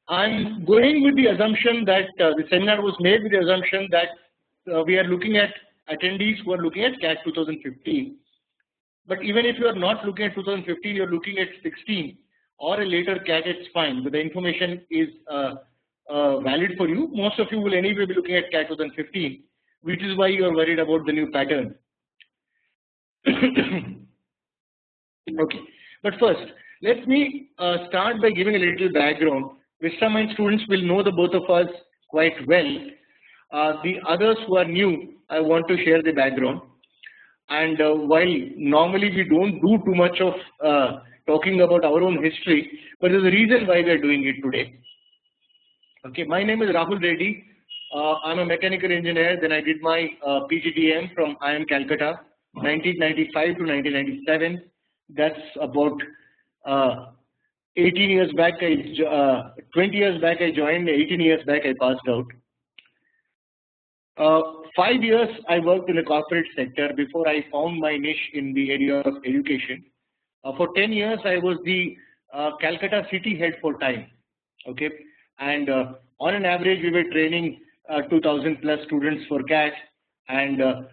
I'm going with the assumption that the seminar was made with the assumption that we are looking at attendees who are looking at CAT 2015. But even if you are not looking at 2015, you're looking at 16 or a later CAT, it's fine. But the information is valid for you. Most of you will anyway be looking at CAT 2015, which is why you are worried about the new pattern. Okay, but first, let me start by giving a little background. Vistamine students will know the both of us quite well. The others who are new, I want to share the background. And while normally we don't do too much of talking about our own history, but there's a reason why we are doing it today. Okay, my name is Rahul Reddy. I'm a mechanical engineer. Then I did my PGDM from IIM Calcutta, 1995 to 1997. That's about 18 years back. 20 years back I joined. 18 years back I passed out. 5 years I worked in the corporate sector before I found my niche in the area of education. For 10 years I was the Calcutta city head for time. Okay, and on an average we were training 2,000 plus students for CAT, and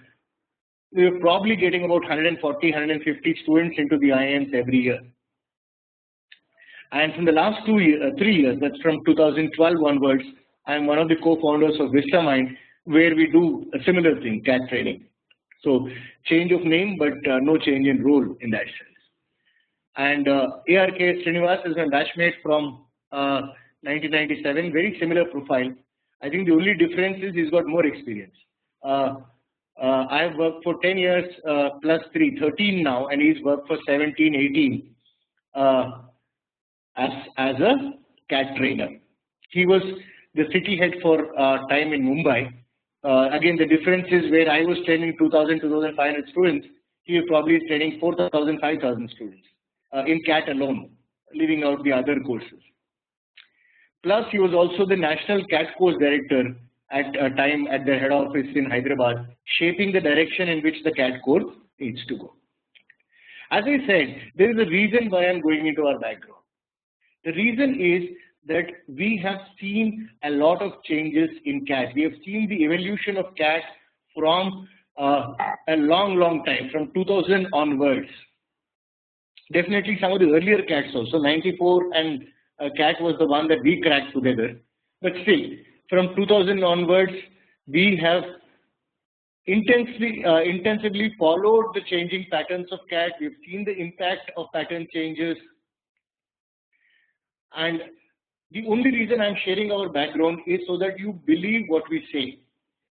we were probably getting about 140, 150 students into the IIMs every year. And from the last 3 years, that's from 2012 onwards, I'm one of the co-founders of Vistamine, where we do a similar thing, CAT training. So change of name, but no change in role in that sense. And ARK Srinivas is my batchmate from 1997, very similar profile. I think the only difference is he's got more experience. I have worked for 10 years plus 3, 13 now, and he's worked for 17, 18 as a CAT trainer. He was the city head for time in Mumbai. Again, the difference is where I was training 2,000, 2,500 students, he was probably training 4,000, 5,000 students in CAT alone, leaving out the other courses. Plus, he was also the National CAT Course Director at a time at the head office in Hyderabad, shaping the direction in which the CAT course needs to go. As I said, there is a reason why I'm going into our background. The reason is that we have seen a lot of changes in CAT. We have seen the evolution of CAT from a long time, from 2000 onwards. Definitely some of the earlier CATs also, 94 and CAT was the one that we cracked together. But still, from 2000 onwards, we have intensively followed the changing patterns of CAT. We've seen the impact of pattern changes. And the only reason I'm sharing our background is so that you believe what we say.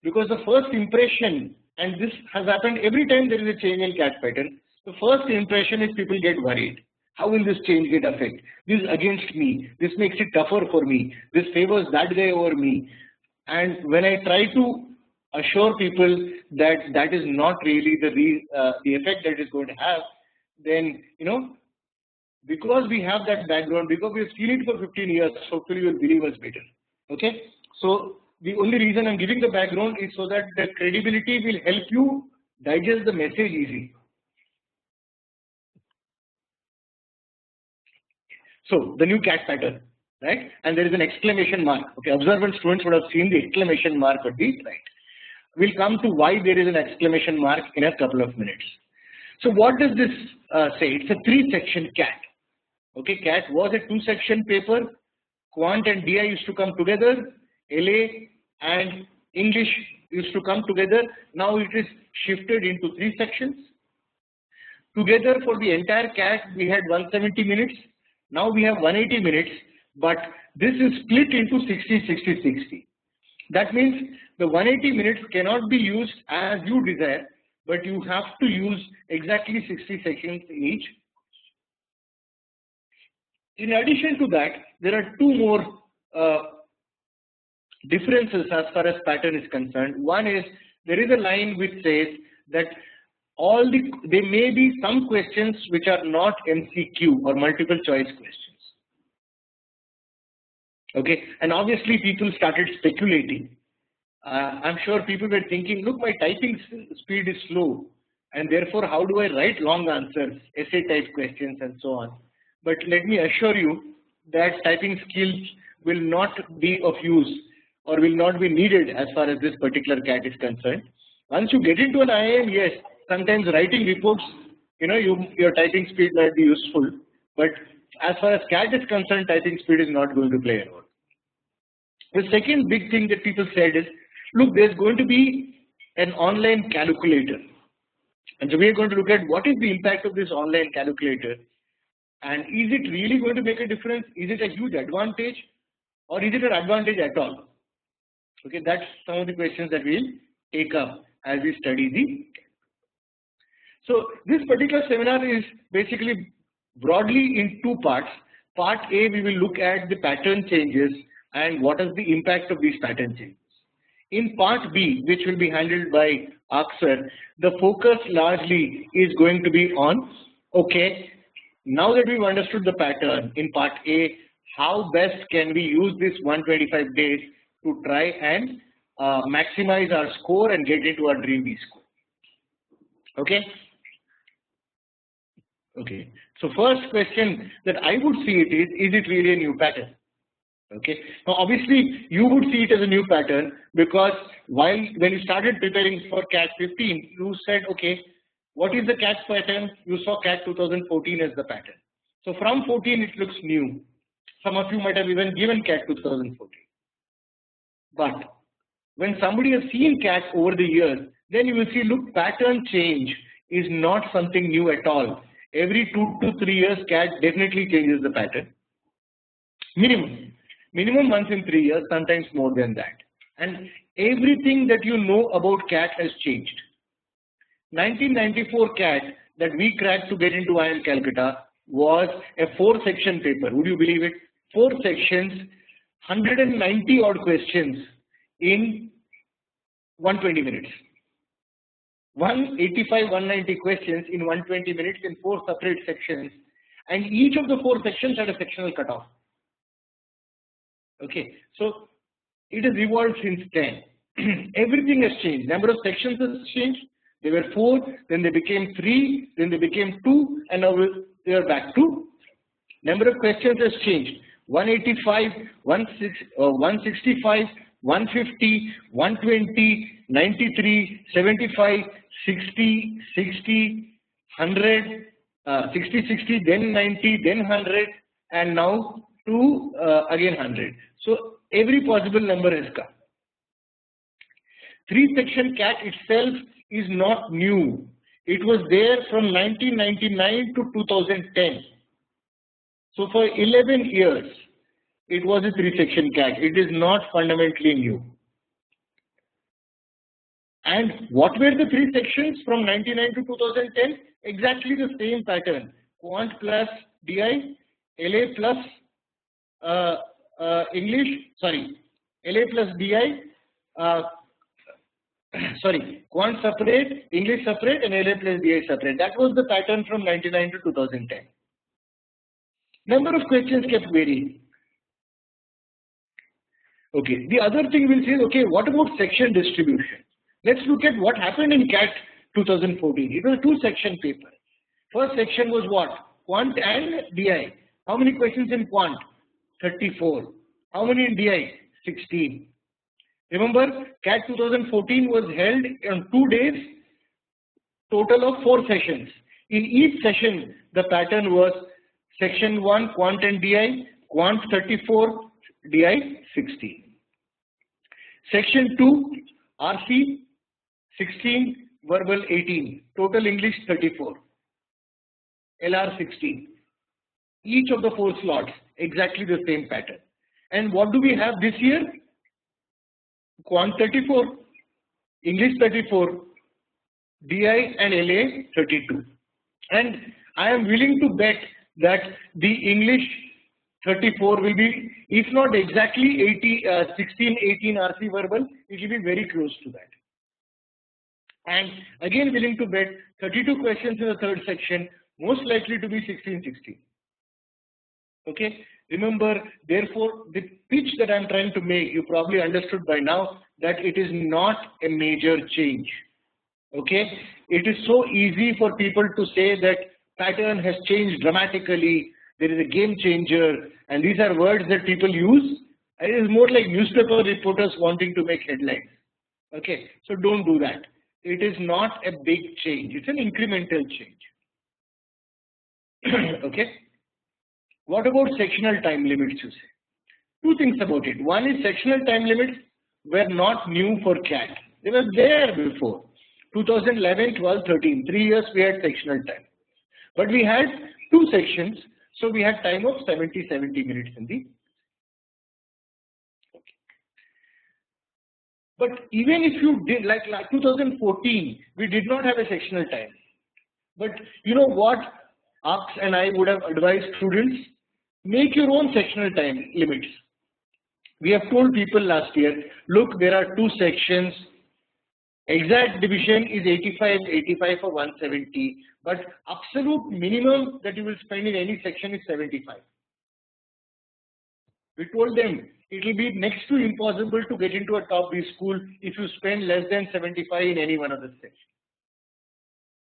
Because the first impression, and this has happened every time there is a change in CAT pattern, the first impression is people get worried. How will this change get affect? This is against me. This makes it tougher for me. This favors that guy over me. And when I try to assure people that that is not really the effect that is going to have, then, because we have that background, because we have seen it for 15 years, hopefully you will believe us better. Okay? So the only reason I'm giving the background is so that the credibility will help you digest the message easily. So the new CAT pattern, right? And there is an exclamation mark. Okay, observant students would have seen the exclamation mark at the right. We'll come to why there is an exclamation mark in a couple of minutes. So what does this say? It's a 3-section CAT. Okay, CAT was a 2-section paper. Quant and DI used to come together. LA and English used to come together. Now it is shifted into 3 sections. Together for the entire CAT, we had 170 minutes. Now we have 180 minutes, but this is split into 60, 60, 60. That means the 180 minutes cannot be used as you desire, but you have to use exactly 60 seconds in each. In addition to that, there are 2 more differences as far as pattern is concerned. One is there is a line which says that there may be some questions which are not MCQ or multiple choice questions. Okay, and obviously people started speculating. I'm sure people were thinking, look, my typing speed is slow, and therefore how do I write long answers, essay type questions and so on. But let me assure you that typing skills will not be of use or will not be needed as far as this particular CAT is concerned. Once you get into an IIM, yes, sometimes writing reports, your typing speed might be useful, but as far as CAT is concerned, typing speed is not going to play a role. The second big thing that people said is, look, there's going to be an online calculator. And so we are going to look at what is the impact of this online calculator, and is it really going to make a difference? Is it a huge advantage, or is it an advantage at all? Okay, that's some of the questions that we'll take up as we study the. So this particular seminar is basically broadly in two parts. Part A, we will look at the pattern changes and what is the impact of these pattern changes. In part B, which will be handled by Aksar, the focus largely is going to be on, okay, now that we've understood the pattern in part A, how best can we use this 125 days to try and maximize our score and get into our dream B score. Okay. Okay. So first question that I would see it is it really a new pattern? Okay. Now obviously you would see it as a new pattern because when you started preparing for CAT 15, you said, okay, what is the CAT pattern? You saw CAT 2014 as the pattern. So from 14 it looks new. Some of you might have even given CAT 2014. But when somebody has seen CAT over the years, then you will see, look, pattern change is not something new at all. Every 2 to 3 years, CAT definitely changes the pattern. Minimum once in 3 years, sometimes more than that. And everything that you know about CAT has changed. 1994 CAT that we cracked to get into IIM Calcutta was a 4-section paper. Would you believe it? 4 sections, 190 odd questions in 120 minutes. 185, 190 questions in 120 minutes in 4 separate sections, and each of the 4 sections had a sectional cutoff. Okay, so it has evolved since then. Everything has changed. Number of sections has changed. They were 4, then they became 3, then they became 2, and now they are back to. Number of questions has changed. 185, 165, 150, 120, 93, 75, 60, 60, 100, 60, 60, then 90, then 100, and now to again 100. So every possible number has come. 3-section CAT itself is not new. It was there from 1999 to 2010. So for 11 years, it was a 3-section CAT. It is not fundamentally new. And what were the 3 sections from 1999 to 2010? Exactly the same pattern. Quant plus DI, LA plus LA plus DI, Quant separate, English separate, and LA plus DI separate. That was the pattern from 1999 to 2010. Number of questions kept varying. Okay, the other thing we'll say is, okay, what about section distribution? Let's look at what happened in CAT 2014. It was a 2-section paper. First section was what? Quant and DI. How many questions in Quant? 34. How many in DI? 16. Remember, CAT 2014 was held on 2 days, total of 4 sessions. In each session, the pattern was section 1, Quant and DI, Quant 34, DI 16. Section 2, RC 16, verbal 18, total English 34, LR 16. Each of the 4 slots, exactly the same pattern. And what do we have this year? Quant 34, English 34, DI and LA 32. And I am willing to bet that the English 34 will be, if not exactly 16, 18 RC verbal, it will be very close to that. And again, willing to bet 32 questions in the 3rd section, most likely to be 16, 16. Okay. Remember, therefore, the pitch that I'm trying to make, you probably understood by now that it is not a major change. Okay. It is so easy for people to say that pattern has changed dramatically. There is a game changer, and these are words that people use It is more like newspaper reporters wanting to make headlines. Okay, so don't do that. It is not a big change. It's an incremental change. Okay. What about sectional time limits, you say? Two things about it. One is sectional time limits were not new for CAT. They were there before. 2011, 12, 13. 3 years we had sectional time. But we had two sections, so we had time of 70 minutes in the. Okay. But even if you did, like 2014, we did not have a sectional time. But you know what Aks and I would have advised students? Make your own sectional time limits. We have told people last year, look, there are two sections. Exact division is 85 for 170, but absolute minimum that you will spend in any section is 75. We told them it will be next to impossible to get into a top B school if you spend less than 75 in any one of the sections.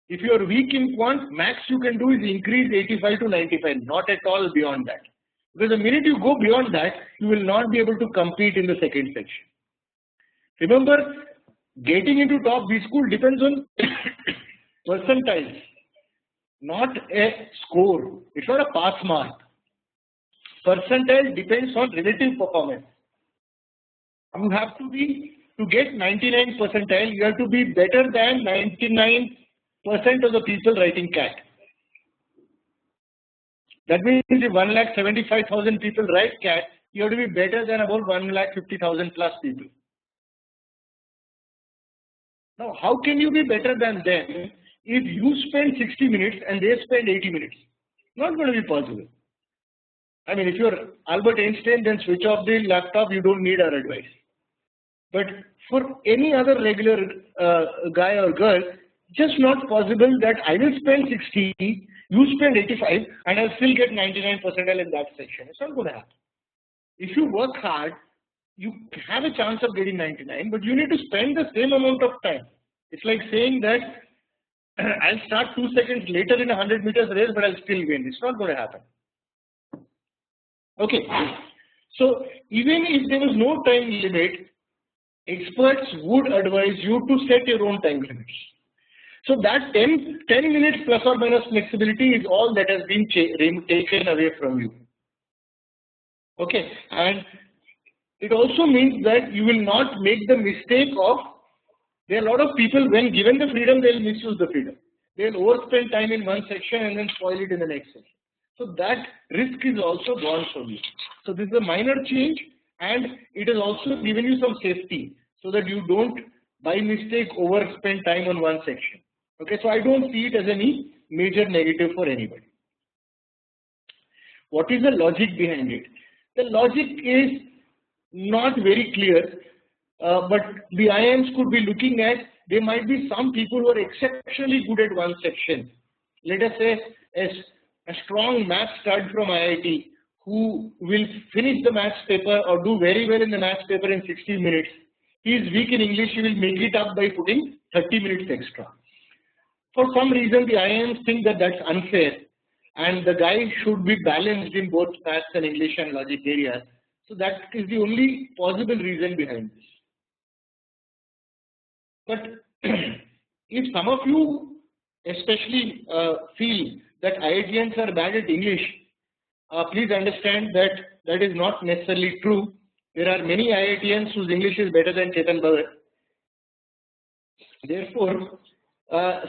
If you are weak in quant, max you can do is increase 85 to 95, not at all beyond that. Because the minute you go beyond that, you will not be able to compete in the second section. Remember, getting into top B school depends on percentiles, not a score. It's not a pass mark. Percentile depends on relative performance. You have to be, to get 99 percentile, you have to be better than 99% of the people writing CAT. That means if 1,75,000 people write CAT, you have to be better than about 1,50,000 plus people. Now, how can you be better than them if you spend 60 minutes and they spend 80 minutes? Not going to be possible. I mean, if you're Albert Einstein, then switch off the laptop, you don't need our advice. But for any other regular guy or girl, just not possible that I will spend 60, you spend 85, and I'll still get 99 percentile in that section. It's not going to happen. If you work hard, you have a chance of getting 99, but you need to spend the same amount of time. It's like saying that I'll start 2 seconds later in a 100 meters race, but I'll still win. It's not going to happen. Okay. So even if there was no time limit, experts would advise you to set your own time limits. So that 10 minutes plus or minus flexibility is all that has been taken away from you. Okay, and it also means that you will not make the mistake of, there are a lot of people when given the freedom, they will misuse the freedom. They will overspend time in one section and then spoil it in the next section. So that risk is also gone from you. So this is a minor change, and it has also given you some safety so that you don't by mistake overspend time on one section. Okay, so I don't see it as any major negative for anybody. What is the logic behind it? The logic is not very clear, but the IIMs could be looking at, there might be some people who are exceptionally good at one section. Let us say a strong math stud from IIT who will finish the maths paper or do very well in the maths paper in 60 minutes. He is weak in English, he will make it up by putting 30 minutes extra. For some reason, the IIMs think that that's unfair, and the guy should be balanced in both maths and English and logic areas. So that is the only possible reason behind this. But if some of you especially feel that IITians are bad at English, please understand that that is not necessarily true. There are many IITians whose English is better than Chetan Bhagat. Therefore,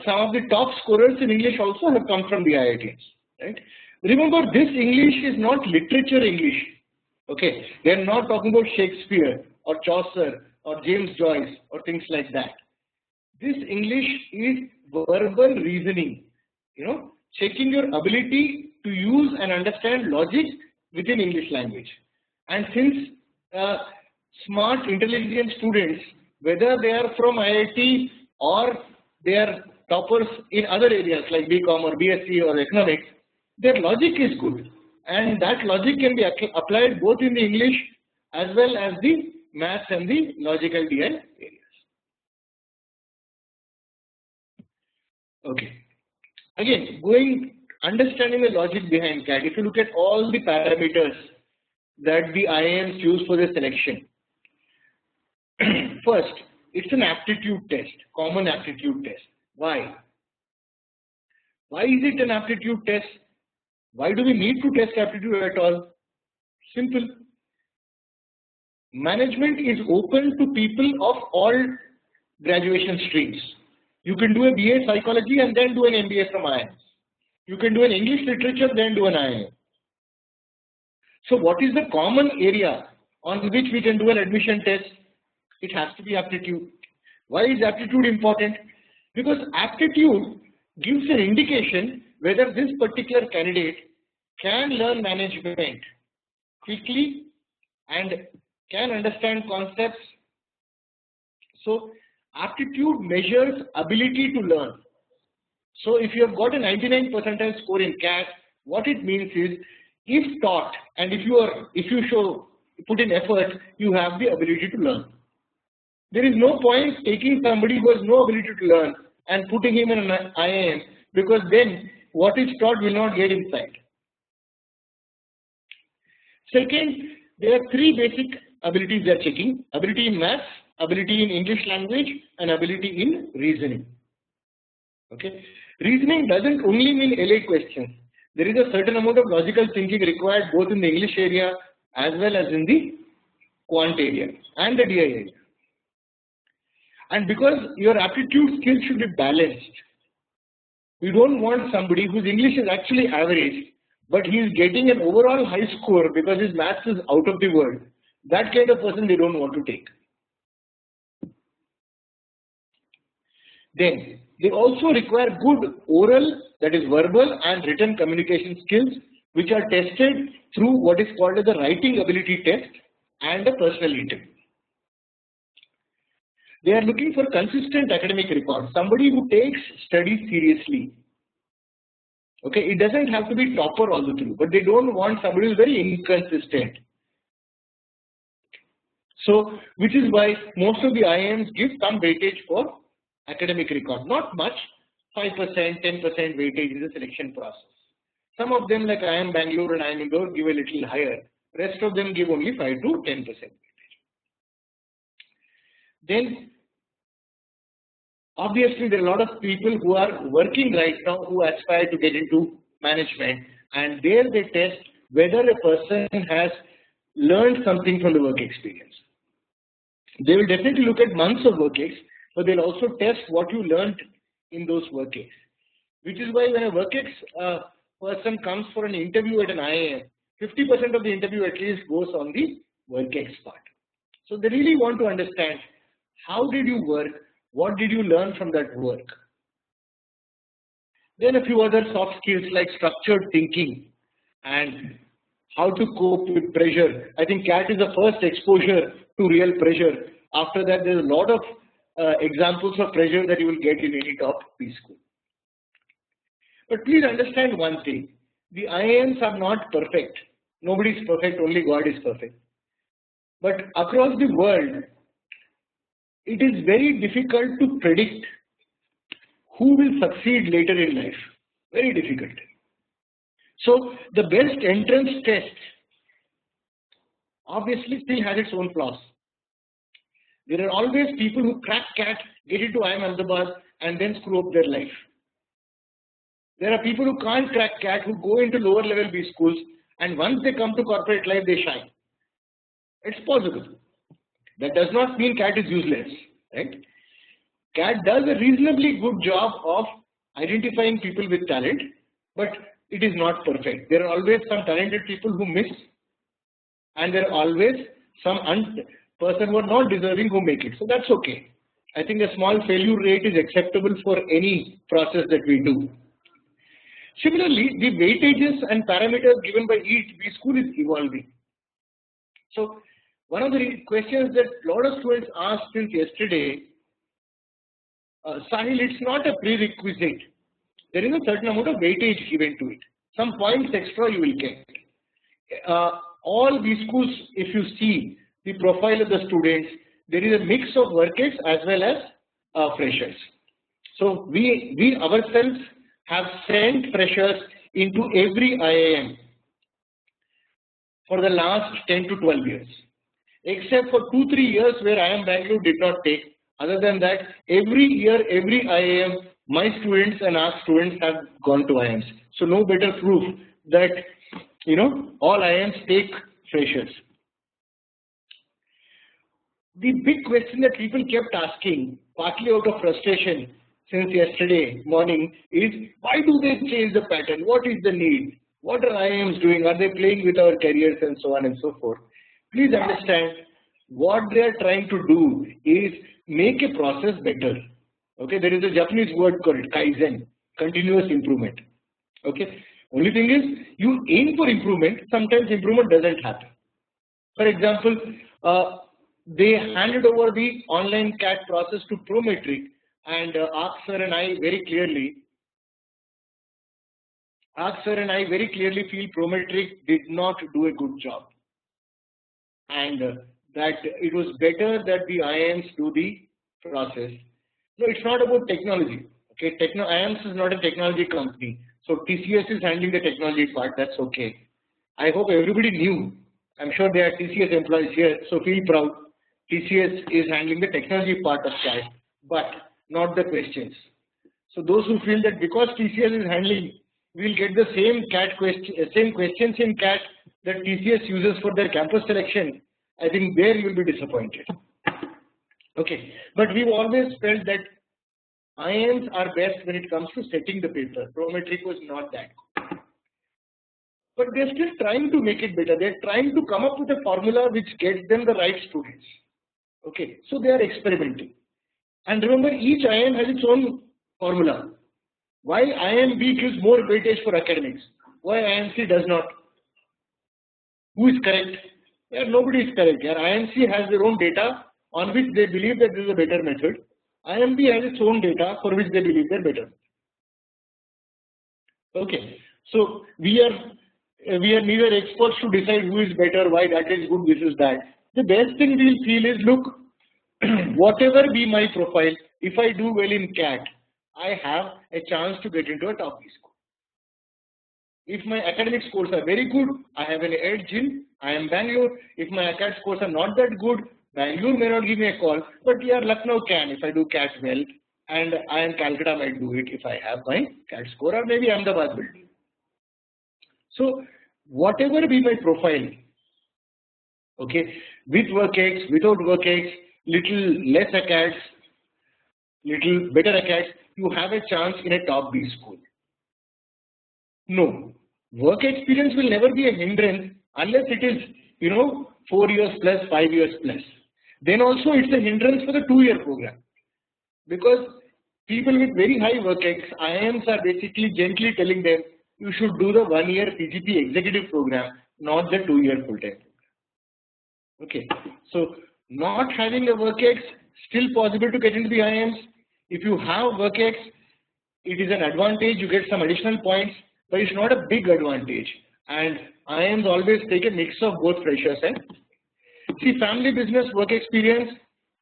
some of the top scorers in English also have come from the IITians. Right? Remember, this English is not literature English. Okay, they are not talking about Shakespeare or Chaucer or James Joyce or things like that. This English is verbal reasoning. You know, checking your ability to use and understand logic within English language. And since smart, intelligent students, whether they are from IIT or they are toppers in other areas like BCom or BSc or economics, their logic is good. And that logic can be applied both in the English as well as the maths and the logical DI areas. Okay. Again, understanding the logic behind CAT, if you look at all the parameters, that the IIMs use for the selection. First, it's an aptitude test, common aptitude test. Why? Why is it an aptitude test? Why do we need to test aptitude at all? Simple. Management is open to people of all graduation streams. You can do a BA psychology and then do an MBA from IIM. You can do an English literature, then do an IIM. So what is the common area on which we can do an admission test? It has to be aptitude. Why is aptitude important? Because aptitude gives an indication whether this particular candidate can learn management quickly and can understand concepts. So aptitude measures ability to learn. So if you have got a 99 percentile score in CAT, what it means is, if taught and if you put in effort, you have the ability to learn. There is no point taking somebody who has no ability to learn and putting him in an IIM, because then what is taught will not get inside. Second, there are three basic abilities they are checking: ability in maths, ability in English language, and ability in reasoning. Okay, reasoning doesn't only mean LA questions. There is a certain amount of logical thinking required both in the English area as well as in the quant area and the DI area. And because your aptitude skills should be balanced, you don't want somebody whose English is actually average, but he is getting an overall high score because his maths is out of the world. That kind of person they don't want to take. Then they also require good oral, that is verbal and written communication skills, which are tested through what is called as the writing ability test and a personal interview. They are looking for consistent academic record, somebody who takes studies seriously. Okay, it doesn't have to be topper all the through, but they don't want somebody who is very inconsistent. So, which is why most of the IIMs give some weightage for academic record, not much, 5%, 10% weightage in the selection process. Some of them, like IIM Bangalore and IIM Indore, give a little higher. Rest of them give only 5 to 10% weightage. Then, obviously, there are a lot of people who are working right now who aspire to get into management, and there they test whether a person has learned something from the work experience. They will definitely look at months of work ex, but they'll also test what you learned in those work ex. Which is why when a work ex person comes for an interview at an IIM, 50% of the interview at least goes on the work ex part. So they really want to understand, how did you work? What did you learn from that work? Then a few other soft skills like structured thinking and how to cope with pressure. I think CAT is the first exposure to real pressure. After that, there's a lot of examples of pressure that you will get in any top P school. But please understand one thing, the IIMs are not perfect. Nobody is perfect, only God is perfect. But across the world, it is very difficult to predict who will succeed later in life. Very difficult. So the best entrance test obviously still has its own flaws. There are always people who crack CAT, get into IIM Ahmedabad and then screw up their life. There are people who can't crack CAT, who go into lower level B schools, and once they come to corporate life, they shine. It's possible. That does not mean CAT is useless, right? CAT does a reasonably good job of identifying people with talent, but it is not perfect. There are always some talented people who miss, and there are always some person who are not deserving who make it. So that's okay. I think a small failure rate is acceptable for any process that we do. Similarly, the weightages and parameters given by each B school is evolving. So one of the questions that a lot of students asked since yesterday, Sahil, it's not a prerequisite. There is a certain amount of weightage given to it. Some points extra you will get. All these schools, if you see the profile of the students, there is a mix of workers as well as freshers. So we ourselves have sent freshers into every IIM. for the last 10 to 12 years, except for 2-3 years where IIM Bangalore did not take. Other than that, every year, every IIM, my students and our students have gone to IIMs. So no better proof that all IIMs take freshers. The big question that people kept asking, partly out of frustration since yesterday morning, is why do they change the pattern? What is the need? What are IIMs doing? Are they playing with our careers and so on and so forth? Please understand, what they are trying to do is make a process better. Okay, there is a Japanese word called kaizen, continuous improvement. Okay, only thing is you aim for improvement, sometimes improvement doesn't happen. For example, they handed over the online CAT process to Prometric, and Ark sir and I very clearly feel Prometric did not do a good job, and that it was better that the IIMs do the process. No, it's not about technology. Okay, IIMs is not a technology company, so TCS is handling the technology part. That's okay. I hope everybody knew. I'm sure there are TCS employees here, so feel proud. TCS is handling the technology part of CAT, but not the questions. So those who feel that because TCS is handling, we'll get the same questions in CAT that TCS uses for their campus selection, I think there you'll be disappointed. Okay, but we've always felt that IIMs are best when it comes to setting the paper. Prometric was not that good. But they're still trying to make it better. They're trying to come up with a formula which gets them the right students. Okay, so they are experimenting. And remember, each IIM has its own formula. Why IIMB gives more weightage for academics? Why IIMC does not? Who is correct? Yeah, nobody is correct. Yeah, IIMC has their own data on which they believe that this is a better method. IIMB has its own data for which they believe they're better. Okay, so we are neither experts to decide who is better, why that is good, this is that. The best thing we'll feel is, look, whatever be my profile, if I do well in CAT, I have a chance to get into a top B school. If my academic scores are very good, I have an edge in IIM Bangalore. If my academic scores are not that good, Bangalore may not give me a call, but yeah, Lucknow can if I do CAT well, and IIM Calcutta might do it if I have my CAT score, or maybe Ahmedabad will do. So whatever be my profile, okay, with WorkX, without WorkX, little less acads, little better acads, you have a chance in a top B school. No, work experience will never be a hindrance unless it is, 4 years plus, 5 years plus. Then also it's a hindrance for the 2-year program, because people with very high WorkX, IIMs are basically gently telling them you should do the 1-year PGP executive program, not the 2-year full-time program. Okay, so not having a WorkX, still possible to get into the IIMs. If you have WorkX, it is an advantage, you get some additional points, but it's not a big advantage. And IIMs always take a mix of both freshers and family business work experience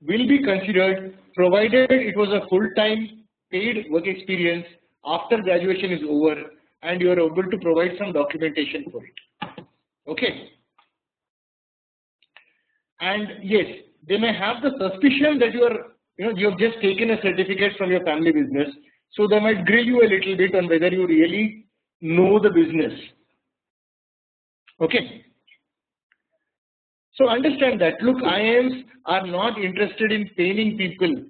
will be considered provided it was a full-time paid work experience after graduation is over and you are able to provide some documentation for it. Okay. And yes, they may have the suspicion that you have just taken a certificate from your family business, so they might grill you a little bit on whether you really know the business. Okay. So understand that, look, IIMs are not interested in paining people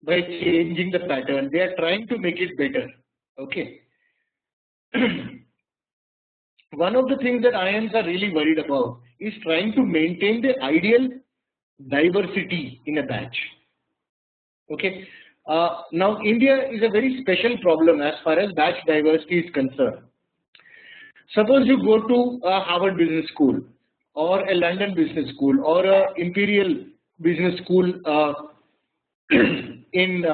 by changing the pattern. They are trying to make it better. Okay. One of the things that IIMs are really worried about is trying to maintain the ideal diversity in a batch. Okay. Now, India is a very special problem as far as batch diversity is concerned. Suppose you go to a Harvard Business School or a London Business School or a Imperial Business School in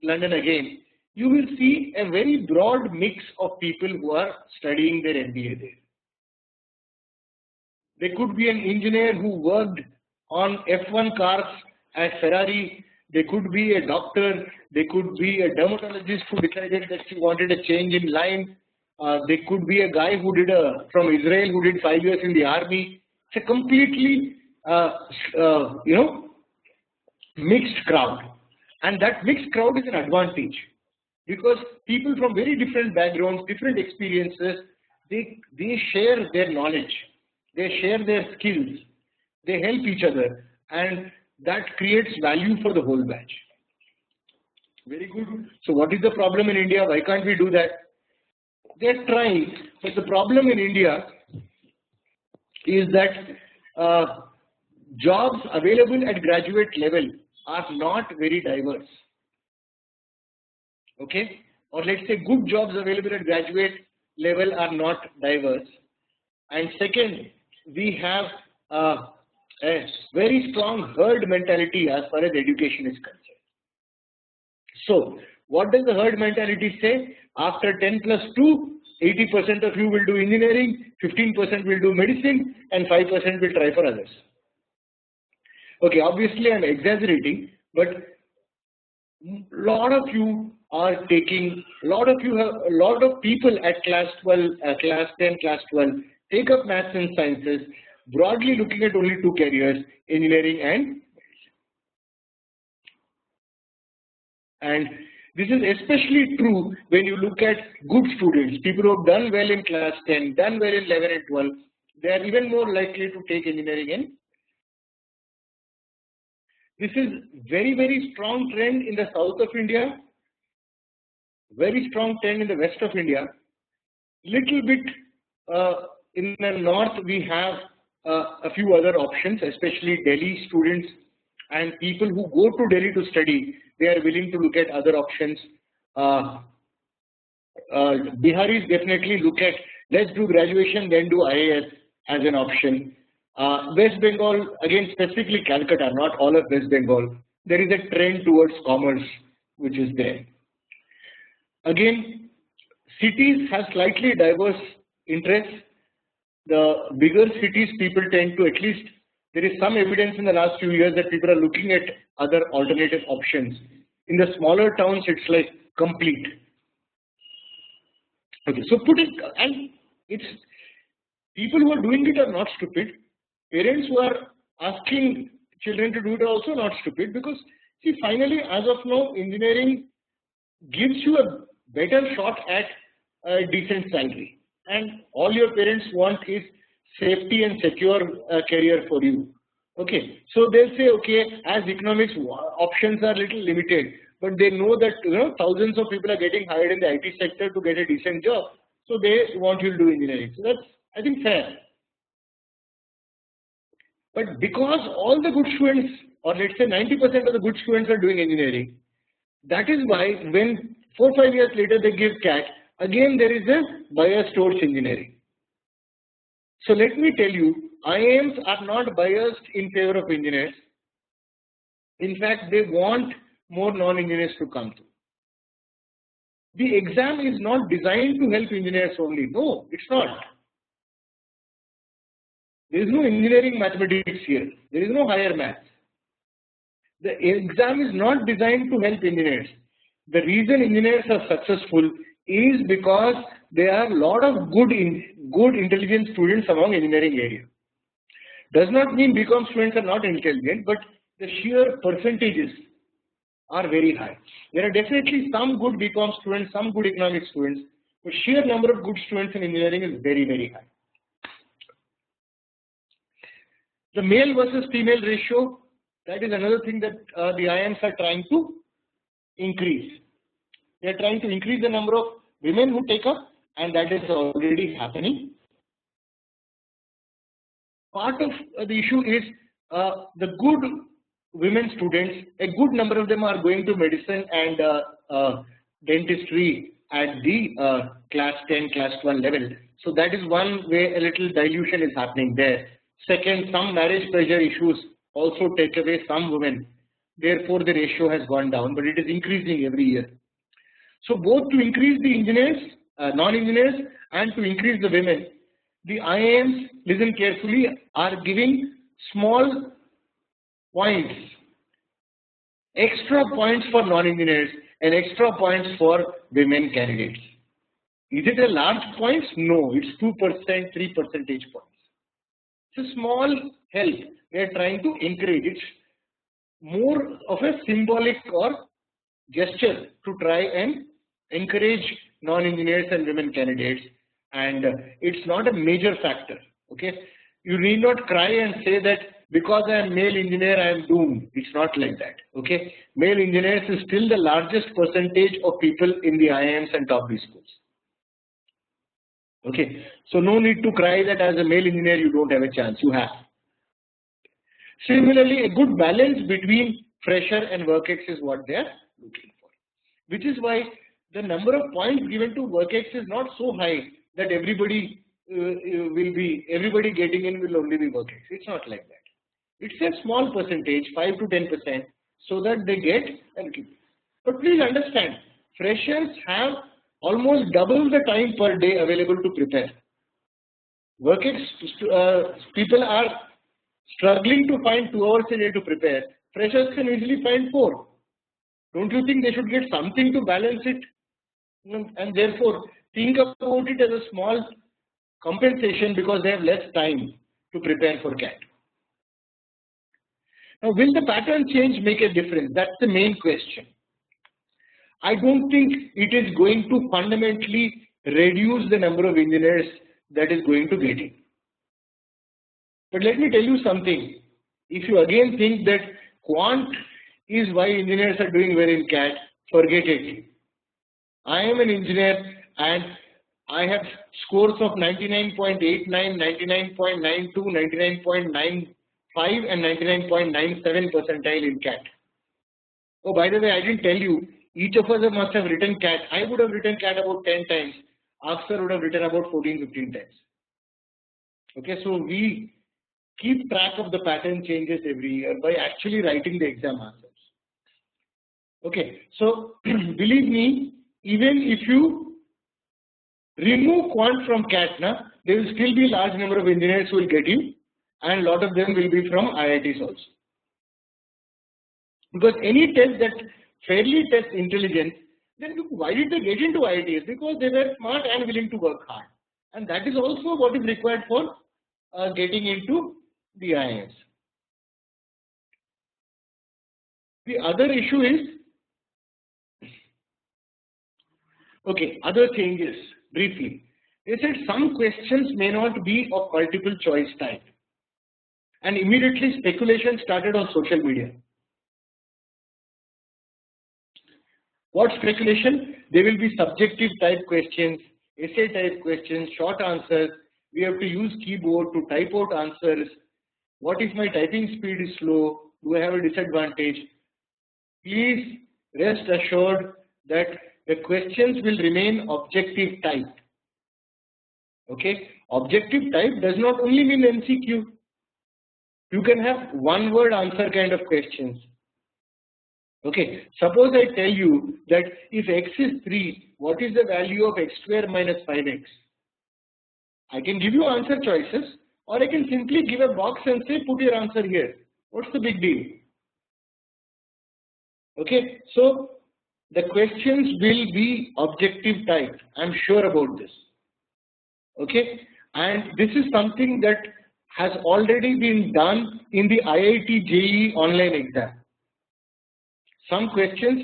London again, you will see a very broad mix of people who are studying their MBA there. There could be an engineer who worked on F1 cars at Ferrari. There could be a doctor. There could be a dermatologist who decided that she wanted a change in line. There could be a guy who did from Israel who did 5 years in the army. It's a completely mixed crowd, and that mixed crowd is an advantage because people from very different backgrounds, different experiences, they share their knowledge, they share their skills, they help each other, and that creates value for the whole batch. Very good. So what is the problem in India? Why can't we do that? They're trying, but the problem in India is that jobs available at graduate level are not very diverse. Okay? Or let's say good jobs available at graduate level are not diverse. And second, we have a very strong herd mentality as far as education is concerned. So, what does the herd mentality say? After 10 plus 2, 80% of you will do engineering, 15% will do medicine, and 5% will try for others. Okay, obviously I'm exaggerating, but lot of you are taking, a lot of people at class 12, class 10, class 12 take up maths and sciences, broadly looking at only two careers, engineering and this is especially true when you look at good students, people who have done well in class 10, done well in 11 and 12, they are even more likely to take engineering in. This is very, very strong trend in the south of India, very strong trend in the west of India. Little bit in the north we have a few other options, especially Delhi students and people who go to Delhi to study, they are willing to look at other options. Biharis definitely look at, let's do graduation, then do IAS as an option. West Bengal, again specifically Calcutta, not all of West Bengal, there is a trend towards commerce which is there. Again, cities have slightly diverse interests. The bigger cities, people tend to, at least there is some evidence in the last few years that people are looking at other alternative options. In the smaller towns, it's like complete. Okay, so put it, and it's people who are doing it are not stupid. Parents who are asking children to do it are also not stupid, because see, finally, as of now, engineering gives you a better shot at a decent salary, and all your parents want is safety and secure career for you. Okay, so they'll say, okay, as economics options are little limited, but they know that thousands of people are getting hired in the IT sector to get a decent job, so they want you to do engineering. So that's, I think, fair. But because all the good students, or let's say 90% of the good students are doing engineering, that is why when 4 or 5 years later they give CAT, again there is a bias towards engineering. So let me tell you, IIMs are not biased in favor of engineers. In fact, they want more non-engineers to come through. The exam is not designed to help engineers only. No, it's not. There is no engineering mathematics here. There is no higher maths. The exam is not designed to help engineers. The reason engineers are successful is because there are a lot of good intelligent students among engineering area. Does not mean BCom students are not intelligent, but the sheer percentages are very high. There are definitely some good BCom students, some good economics students, but sheer number of good students in engineering is very, very high. The male versus female ratio, that is another thing that the IIMs are trying to increase. They are trying to increase the number of women who take up, and that is already happening. Part of the issue is the good women students, a good number of them are going to medicine and dentistry at the class 10, class 12 level. So that is one way a little dilution is happening there. Second, some marriage pressure issues also take away some women. Therefore, the ratio has gone down, but it is increasing every year. So both to increase the engineers, non-engineers, and to increase the women, the IIMs, listen carefully, are giving small points, extra points for non-engineers and extra points for women candidates. Is it a large point? No, it's 2%, 3 percentage points. It's a small help. We are trying to encourage it. More of a symbolic or gesture to try and encourage non-engineers and women candidates, and it's not a major factor. Okay, you need not cry and say that because I am male engineer I am doomed. It's not like that. Okay, male engineers is still the largest percentage of people in the IIMs and top B schools. Okay, so no need to cry that as a male engineer you don't have a chance. You have. Similarly, a good balance between fresher and WorkX is what they are looking for, which is why the number of points given to WorkX is not so high that everybody getting in will only be WorkX. It's not like that. It's a small percentage, 5 to 10%, so that they get a little. But please understand, freshers have almost double the time per day available to prepare. WorkX people are struggling to find 2 hours a day to prepare. Freshers can easily find 4. Don't you think they should get something to balance it? And therefore, think about it as a small compensation because they have less time to prepare for CAT. Now, will the pattern change make a difference? That's the main question. I don't think it is going to fundamentally reduce the number of engineers that is going to get in. But let me tell you something. If you again think that quant is why engineers are doing well in CAT, forget it. I am an engineer and I have scores of 99.89, 99.92, 99.95 and 99.97 percentile in CAT. Oh, by the way, I didn't tell you, each of us must have written CAT. I would have written CAT about 10 times. Aksar would have written about 14, 15 times. Okay, so we keep track of the pattern changes every year by actually writing the exam answers. Okay, so believe me, even if you remove quant from CAT, there will still be a large number of engineers who will get in, and a lot of them will be from IITs also. Because any test that fairly tests intelligence, then why did they get into IITs? Because they were smart and willing to work hard. And that is also what is required for getting into the IIMs. The other issue is, okay, other changes, briefly. They said some questions may not be of multiple choice type. And immediately speculation started on social media. What speculation? There will be subjective type questions, essay type questions, short answers. We have to use keyboard to type out answers. What if my typing speed is slow? Do I have a disadvantage? Please rest assured that the questions will remain objective type. Okay, objective type does not only mean MCQ. You can have one word answer kind of questions. Okay, suppose I tell you that if x is 3, what is the value of x square minus 5x? I can give you answer choices, or I can simply give a box and say put your answer here. What's the big deal? Okay, so the questions will be objective type. I'm sure about this. Okay, and this is something that has already been done in the IIT JEE online exam. Some questions,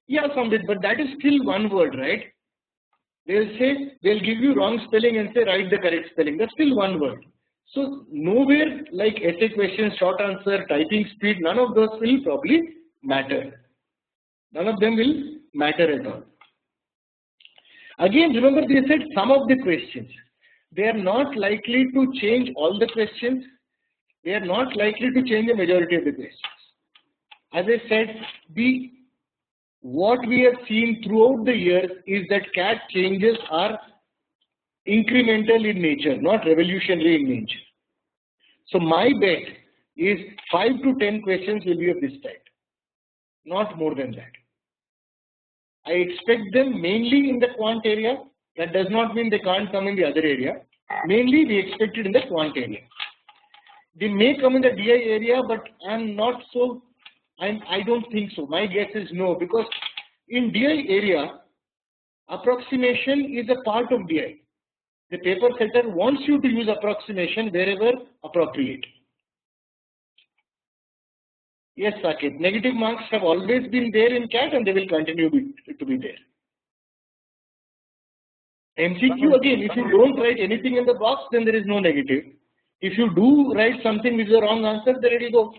yeah, some bit, but that is still one word, right? They'll say, they'll give you wrong spelling and say write the correct spelling. That's still one word. So nowhere like essay questions, short answer, typing speed, none of those will probably matter. None of them will matter at all. Again, remember they said some of the questions. They are not likely to change all the questions. They are not likely to change the majority of the questions. As I said, what we have seen throughout the years is that CAT changes are incremental in nature, not revolutionary in nature. So my bet is 5 to 10 questions will be of this type, not more than that. I expect them mainly in the quant area. That does not mean they can't come in the other area. Mainly we expect it in the quant area. They may come in the DI area, but I don't think so. My guess is no, because in DI area, Approximation is a part of DI. The paper setter wants you to use approximation wherever appropriate. Yes, Saket, negative marks have always been there in CAT and they will continue to be there. MCQ again, if you don't write anything in the box, then there is no negative. If you do write something with the wrong answer, then it will go.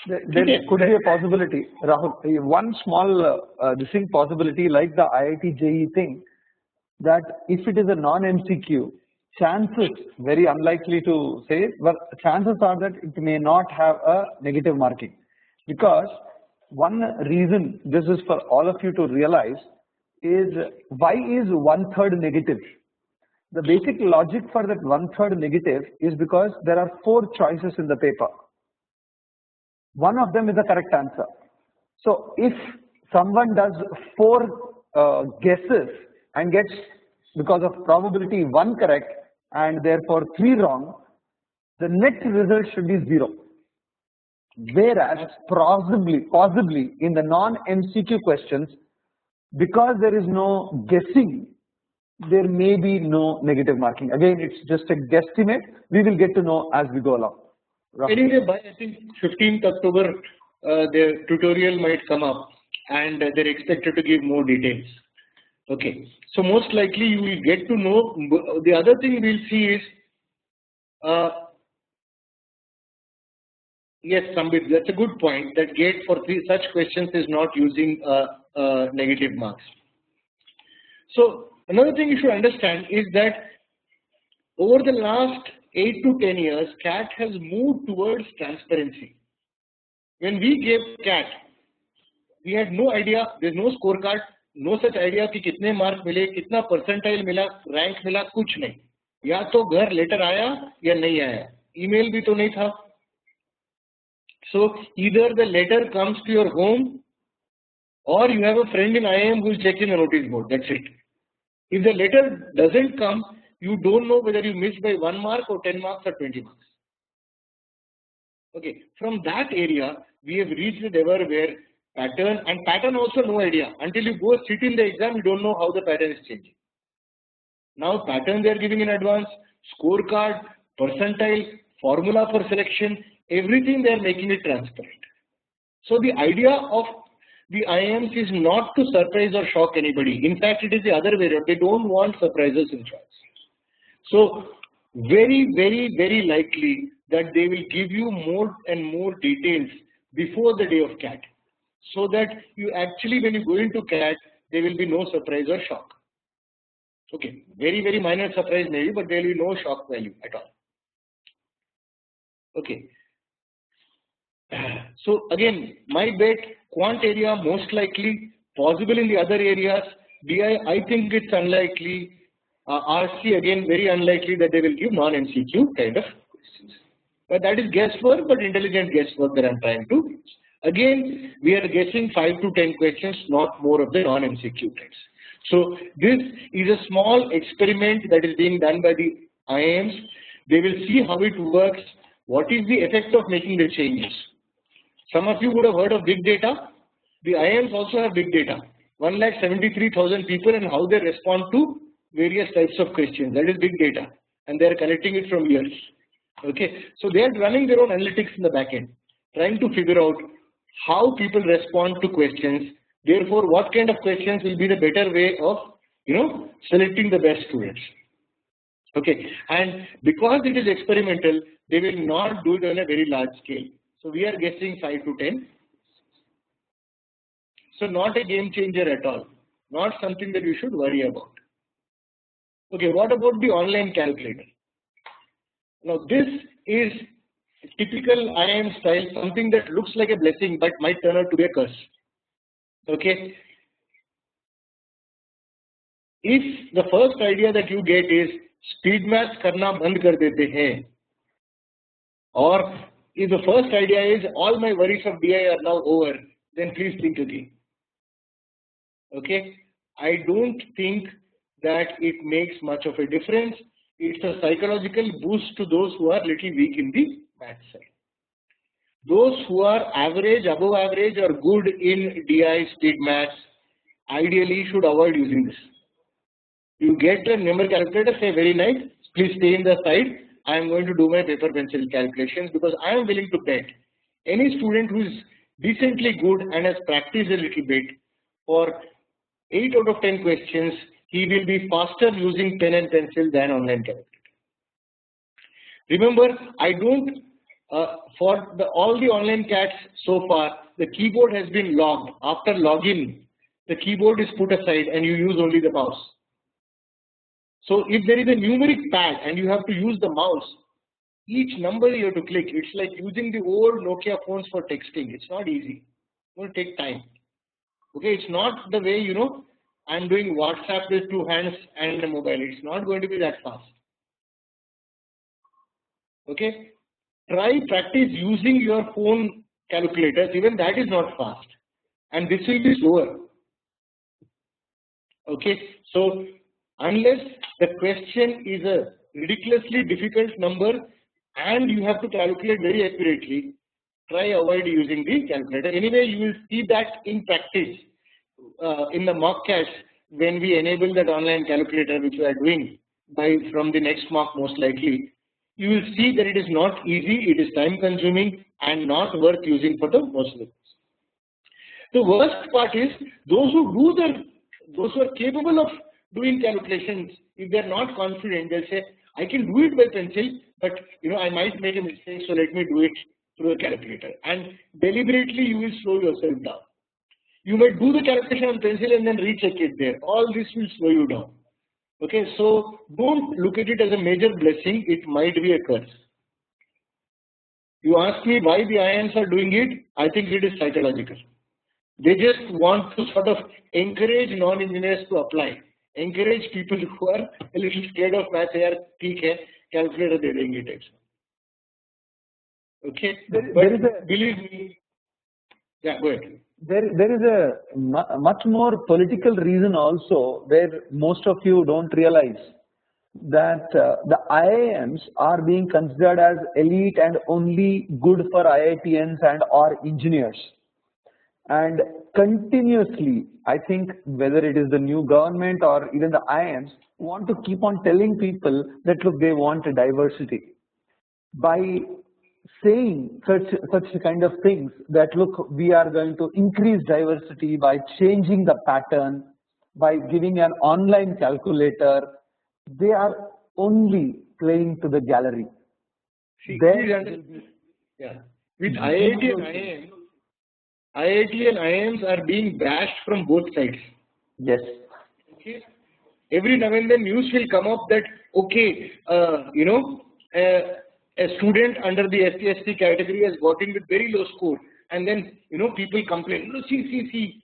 There could be a possibility, Rahul, one small distinct possibility like the IIT JEE thing, that if it is a non-MCQ, chances, very unlikely to say, but chances are that it may not have a negative marking. Because one reason this is for all of you to realize is why is 1/3 negative? The basic logic for that 1/3 negative is because there are 4 choices in the paper. One of them is the correct answer. So if someone does 4 guesses and gets, because of probability, 1 correct and therefore 3 wrong, the net result should be 0. Whereas possibly in the non-MCQ questions, because there is no guessing, there may be no negative marking. Again, it's just a guesstimate. We will get to know as we go along. Anyway, by I think 15th October, the tutorial might come up and they're expected to give more details. Okay, so most likely you will get to know. The other thing we'll see is, yes, Sambit, that's a good point, that GATE for such questions is not using negative marks. So another thing you should understand is that over the last 8 to 10 years, CAT has moved towards transparency. When we gave CAT, we had no idea, there's no scorecard, no such idea कि कितने mark मिले, कितना percentile मिला, rank मिला, कुछ नहीं. या तो घर लेटर आया या नहीं आया, ईमेल भी तो नहीं था. So either the letter comes to your home or you have a friend in IIM who will check in the notice board, that's it. If the letter doesn't come, you don't know whether you missed by 1 mark or 10 marks or 20 marks. Okay, from that area, we have reached the level where pattern, and pattern also no idea. Until you go sit in the exam, you don't know how the pattern is changing. Now pattern they are giving in advance, scorecard, percentile, formula for selection, everything they are making it transparent. So the idea of the IIMs is not to surprise or shock anybody. In fact, it is the other way around. They don't want surprises in choice. So very likely that they will give you more and more details before the day of CAT, so that you actually, when you go into CAT, there will be no surprise or shock. Okay, very minor surprise maybe, but there will be no shock value at all. Okay. So again, my bet, quant area most likely, possible in the other areas. DI, I think it's unlikely. RC again, very unlikely that they will give non-MCQ kind of questions. But that is guesswork, but intelligent guesswork that I'm trying to use. Again, we are guessing 5 to 10 questions, not more of the non-MCQ types. So this is a small experiment that is being done by the IIMs. They will see how it works. What is the effect of making the changes? Some of you would have heard of big data. The IIMs also have big data. 1,73,000 people and how they respond to various types of questions. That is big data. And they are collecting it from years. Okay. So they are running their own analytics in the back end, trying to figure out how people respond to questions. Therefore, what kind of questions will be the better way of, selecting the best students. Okay. And because it is experimental, they will not do it on a very large scale. So we are guessing 5 to 10. So not a game changer at all. Not something that you should worry about. Okay, what about the online calculator? Now this is typical IIM style, something that looks like a blessing but might turn out to be a curse. Okay. If the first idea that you get is speed maths karna band kar dete hain, or if the first idea is all my worries of DI are now over, then please think again. Okay, I don't think that it makes much of a difference. It's a psychological boost to those who are little weak in the math side. Those who are average, above average or good in DI, speed maths, ideally should avoid using this. You get a number calculator, say very nice, please stay in the side. I am going to do my paper pencil calculations because I am willing to bet any student who is decently good and has practiced a little bit for 8 out of 10 questions, he will be faster using pen and pencil than online calculator. Remember, I don't, for all the online CATs so far, the keyboard has been logged. After login, the keyboard is put aside and you use only the mouse. So if there is a numeric pad and you have to use the mouse, each number you have to click. It's like using the old Nokia phones for texting. It's not easy. It's going to take time. Okay, it's not the way, I'm doing WhatsApp with 2 hands and a mobile. It's not going to be that fast. Okay, try practice using your phone calculators. Even that is not fast. And this will be slower. Okay, so unless the question is a ridiculously difficult number and you have to calculate very accurately, try avoid using the calculator. Anyway, you will see that in practice in the mock CATs when we enable that online calculator, which we are doing from the next mock most likely. You will see that it is not easy, it is time consuming and not worth using for the most of it. The worst part is those who are capable of doing calculations, if they are not confident, they'll say, I can do it by pencil, but I might make a mistake, so let me do it through a calculator. And deliberately you will slow yourself down. You might do the calculation on pencil and then recheck it there. All this will slow you down. Okay, so don't look at it as a major blessing, it might be a curse. You ask me why the IIMs are doing it, I think it is psychological. They just want to sort of encourage non-engineers to apply. Encourage people who are a little scared of math, calculator they doing it. Okay, but believe me, yeah, go ahead. There is a much more political reason also where most of you don't realize that the IIMs are being considered as elite and only good for IITians and or engineers. And continuously, I think whether it is the new government or even the IIMs want to keep on telling people that look, they want a diversity. By saying such kind of things that look, we are going to increase diversity by changing the pattern, by giving an online calculator, they are only playing to the gallery. See, yeah. With IIT and IIMs are being bashed from both sides. Yes. Okay. Every now and then news will come up that okay, a student under the SC/ST category has gotten with very low score, and then people complain, see,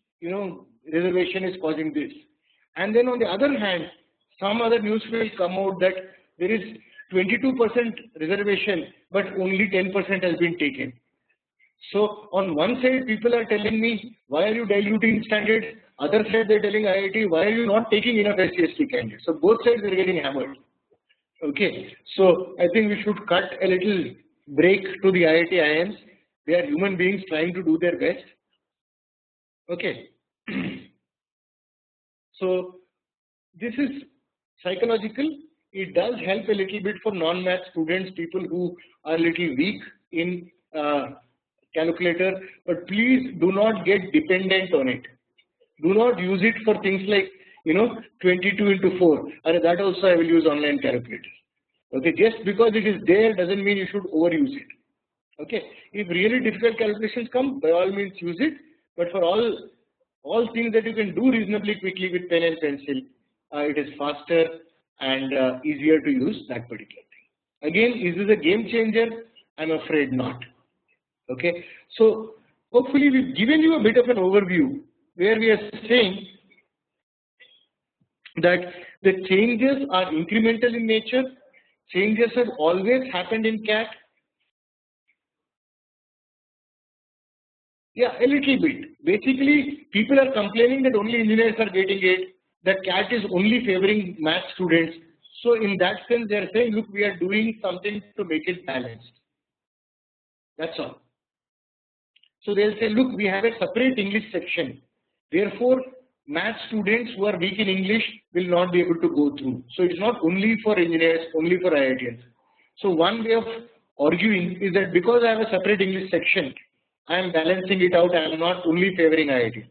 reservation is causing this, and then on the other hand, some other news will come out that there is 22% reservation, but only 10% has been taken. So on one side, people are telling me, why are you diluting standards? Other side, they're telling IIT, why are you not taking enough SC/ST candidates? So both sides are getting hammered. Okay, so I think we should cut a little break to the IIT IIMs. They are human beings trying to do their best. Okay, so this is psychological. It does help a little bit for non-math students, people who are a little weak in calculator, but please do not get dependent on it. Do not use it for things like 22 into 4. That also I will use online calculator. Okay, just because it is there doesn't mean you should overuse it. Okay, if really difficult calculations come, by all means use it. But for all things that you can do reasonably quickly with pen and pencil, it is faster and easier to use that particular thing. Again, is this a game changer? I'm afraid not. Okay, so hopefully we've given you a bit of an overview where we are saying that the changes are incremental in nature. Changes have always happened in CAT. Yeah, a little bit. Basically, people are complaining that only engineers are getting it, that CAT is only favoring math students. So in that sense, they are saying, look, we are doing something to make it balanced. That's all. So they'll say, look, we have a separate English section. Therefore, math students who are weak in English will not be able to go through. So it's not only for engineers, only for IITians. So one way of arguing is that because I have a separate English section, I am balancing it out. I am not only favoring IITians.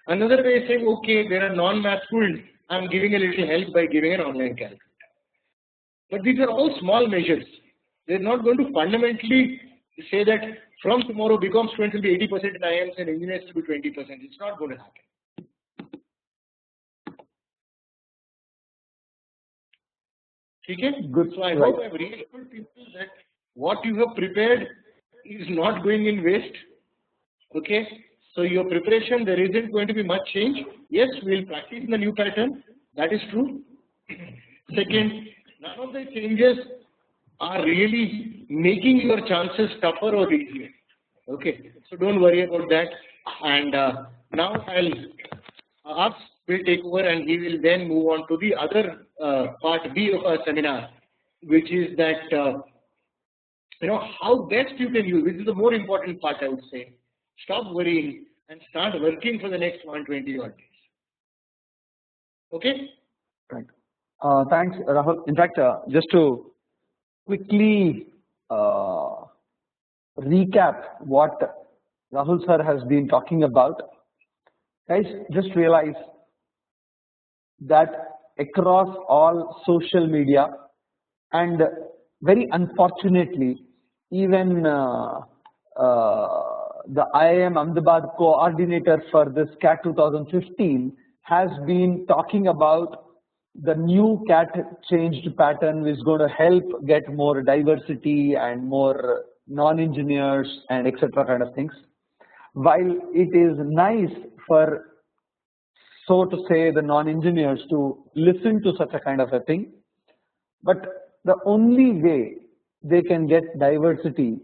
Another way is saying, okay, there are non-math students. I am giving a little help by giving an online calculator. But these are all small measures. They're not going to fundamentally say that from tomorrow BCom students will be 80% in IIMs and engineers will be 20%. It's not going to happen. Okay? Good. So I hope I've reassured people that what you have prepared is not going in waste. Okay? So your preparation, there isn't going to be much change. Yes, we'll practice the new pattern. That is true. Second, none of the changes are really making your chances tougher or easier. Okay, so don't worry about that. And now Abs will take over and he will then move on to the other part B of our seminar, which is that how best you can use. This is the more important part, I would say. Stop worrying and start working for the next 120 odd days. Okay? Right. Thanks, Rahul. In fact, just to quickly recap what Rahul sir has been talking about, guys, just realize that across all social media and very unfortunately even the IIM Ahmedabad coordinator for this CAT 2015 has been talking about the new CAT changed pattern is going to help get more diversity and more non-engineers and etc. kind of things. While it is nice for, so to say, the non-engineers to listen to such a kind of a thing, but the only way they can get diversity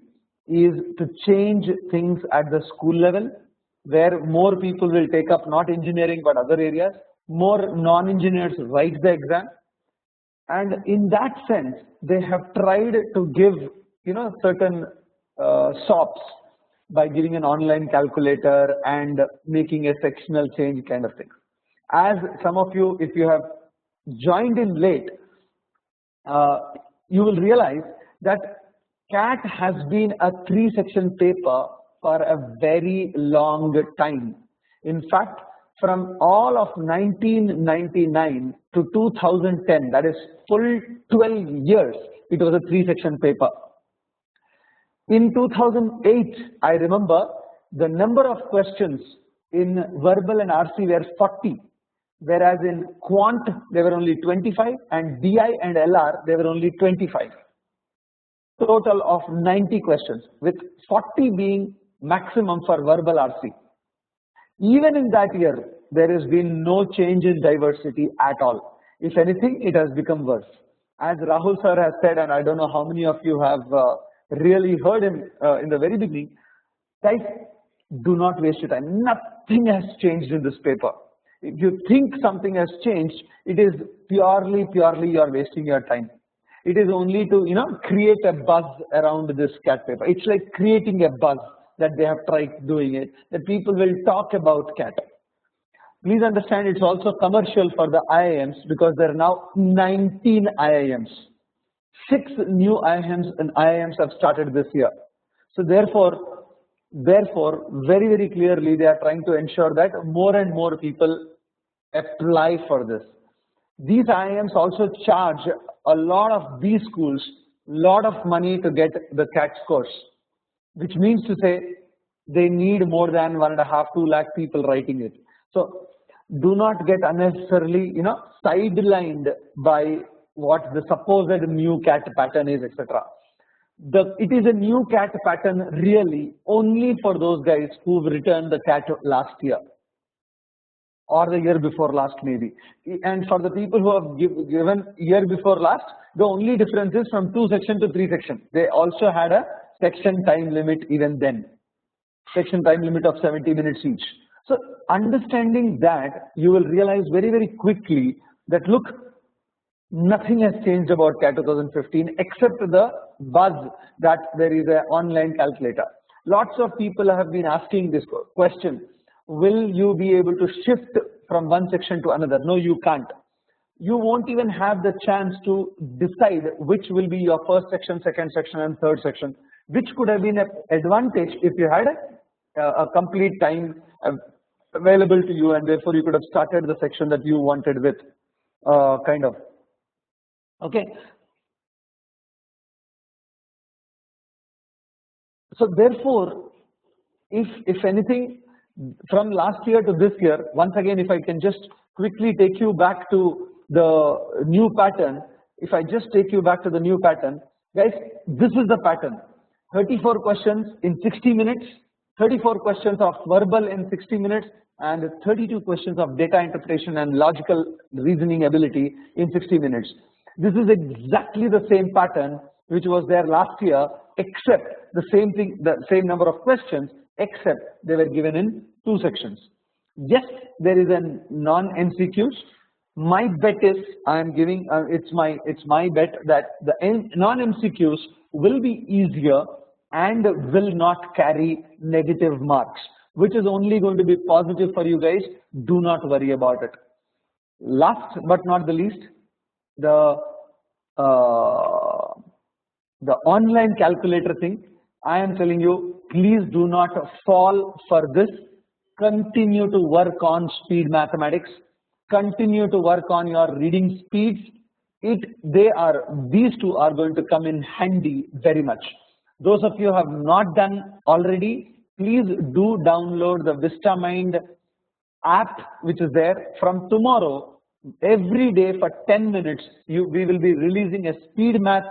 is to change things at the school level, where more people will take up not engineering but other areas, more non-engineers write the exam, and in that sense they have tried to give certain SOPs by giving an online calculator and making a sectional change kind of thing. As some of you, if you have joined in late, you will realize that CAT has been a 3-section paper for a very long time. In fact, from all of 1999 to 2010, that is full 12 years, it was a 3-section paper. In 2008, I remember the number of questions in verbal and RC were 40, whereas in quant there were only 25, and DI and LR there were only 25. Total of 90 questions, with 40 being maximum for verbal RC. Even in that year, there has been no change in diversity at all. If anything, it has become worse. As Rahul sir has said, and I don't know how many of you have really heard him in the very beginning, guys, do not waste your time. Nothing has changed in this paper. If you think something has changed, it is purely you are wasting your time. It is only to create a buzz around this CAT paper. It's like creating a buzz that they have tried doing it, that people will talk about CAT. Please understand, it's also commercial for the IIMs because there are now 19 IIMs. 6 new IIMs and IIMs have started this year. So therefore, very clearly they are trying to ensure that more and more people apply for this. These IIMs also charge a lot of these schools lot of money to get the CAT scores, which means to say they need more than 1.5–2 lakh people writing it. So do not get unnecessarily sidelined by what the supposed new CAT pattern is, etc. It is a new CAT pattern really only for those guys who've returned the CAT last year or the year before last maybe. And for the people who have given year before last, the only difference is from 2-section to 3-section. They also had a section time limit even then. Section time limit of 70 minutes each. So understanding that, you will realize very quickly that look, nothing has changed about CAT 2015 except the buzz that there is an online calculator. Lots of people have been asking this question. Will you be able to shift from one section to another. No, you can't. You won't even have the chance to decide which will be your first section, second section, and third section, which could have been an advantage if you had a complete time available to you, and therefore you could have started the section that you wanted with, kind of. Okay. So therefore, if anything, from last year to this year, once again, if I can just quickly take you back to the new pattern, if I just take you back to the new pattern, guys, this is the pattern. 34 questions in 60 minutes, 34 questions of verbal in 60 minutes, and 32 questions of data interpretation and logical reasoning ability in 60 minutes. This is exactly the same pattern which was there last year, except the same thing, the same number of questions, except they were given in 2 sections. Yes, there is a non-MCQs. My bet is, I am giving, it's my bet that the non-MCQs will be easier and will not carry negative marks, which is only going to be positive for you guys. Do not worry about it. Last but not the least, the online calculator thing. I am telling you, please do not fall for this. Continue to work on speed mathematics. Continue to work on your reading speeds. These two are going to come in handy very much. Those of you who have not done already, please do download the VistaMind app which is there. From tomorrow, every day for 10 minutes, we will be releasing a speed math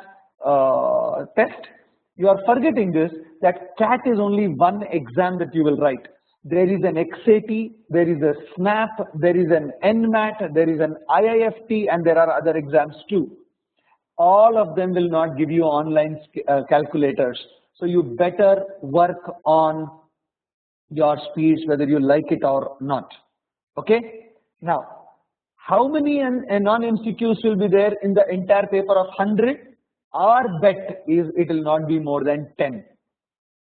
test. You are forgetting this, that CAT is only one exam that you will write. There is an XAT, there is a SNAP, there is an NMAT, there is an IIFT, and there are other exams too. All of them will not give you online calculators. So you better work on your speeds whether you like it or not. Okay? Now, how many non-MCQs will be there in the entire paper of 100? Our bet is it will not be more than 10.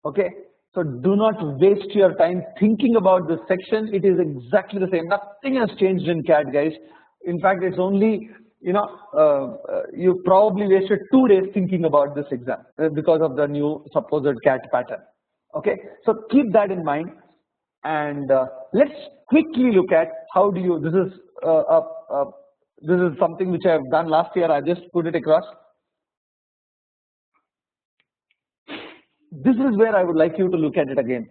Okay? So do not waste your time thinking about this section. It is exactly the same. Nothing has changed in CAT, guys. In fact, it's only, you probably wasted 2 days thinking about this exam because of the new supposed CAT pattern. Okay, so keep that in mind, and let's quickly look at how do you. This is something which I have done last year. I just put it across. This is where I would like you to look at it again.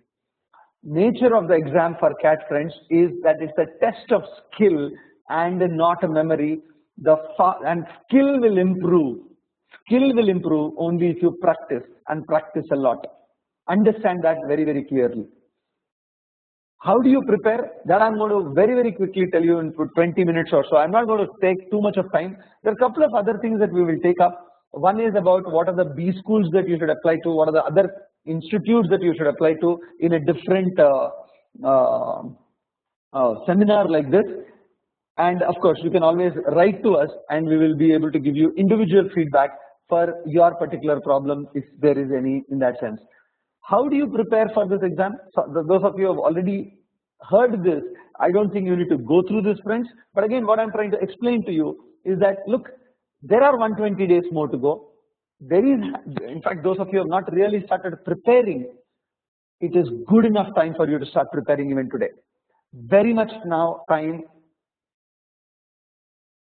Nature of the exam for CAT, friends, is that it's a test of skill and not a memory. And skill will improve. Skill will improve only if you practice, and practice a lot. Understand that very, very clearly. How do you prepare? That I'm going to very, very quickly tell you in 20 minutes or so. I'm not going to take too much of time. There are a couple of other things that we will take up. One is about what are the B schools that you should apply to, what are the other institutes that you should apply to in a different seminar like this. And of course, you can always write to us and we will be able to give you individual feedback for your particular problem if there is any in that sense. How do you prepare for this exam? So those of you who have already heard this, I don't think you need to go through this, friends. But again, what I'm trying to explain to you is that, look, there are 120 days more to go. There is, in fact, those of you who have not really started preparing, it is good enough time for you to start preparing even today. Very much now time.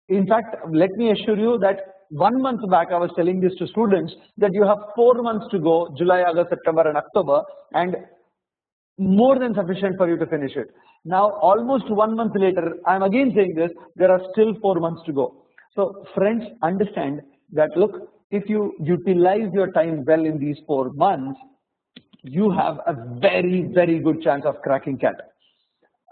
In fact, let me assure you that 1 month back I was telling this to students that you have 4 months to go, July, August, September and October, and more than sufficient for you to finish it. Now almost 1 month later, I am again saying this, there are still 4 months to go. So friends, understand that, look, if you utilize your time well in these 4 months, you have a very, very good chance of cracking CAT.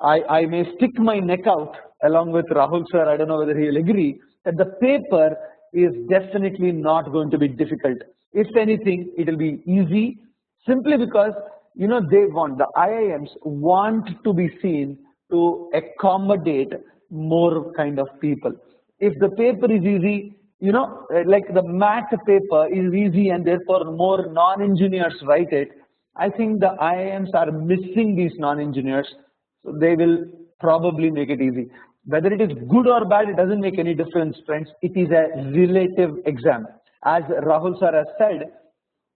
I may stick my neck out along with Rahul sir, I don't know whether he will agree, that the paper is definitely not going to be difficult. If anything, it will be easy, simply because, you know, the IIMs want to be seen to accommodate more kind of people. If the paper is easy, you know, like the math paper is easy and therefore more non-engineers write it, I think the IIMs are missing these non-engineers. So they will probably make it easy. Whether it is good or bad, it doesn't make any difference, friends. It is a relative exam. As Rahul sir has said,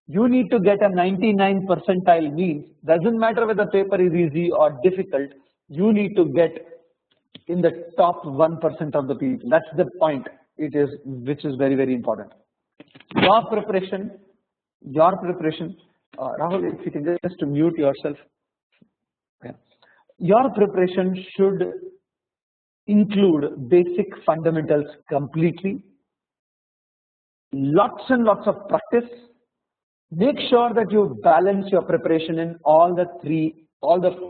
you need to get a 99 percentile means. Doesn't matter whether the paper is easy or difficult. You need to get in the top 1% of the people. That's the point. It is, which is very, very important. Your preparation. Rahul, if you can just mute yourself. Yeah. Your preparation should include basic fundamentals completely. Lots and lots of practice. Make sure that you balance your preparation in all the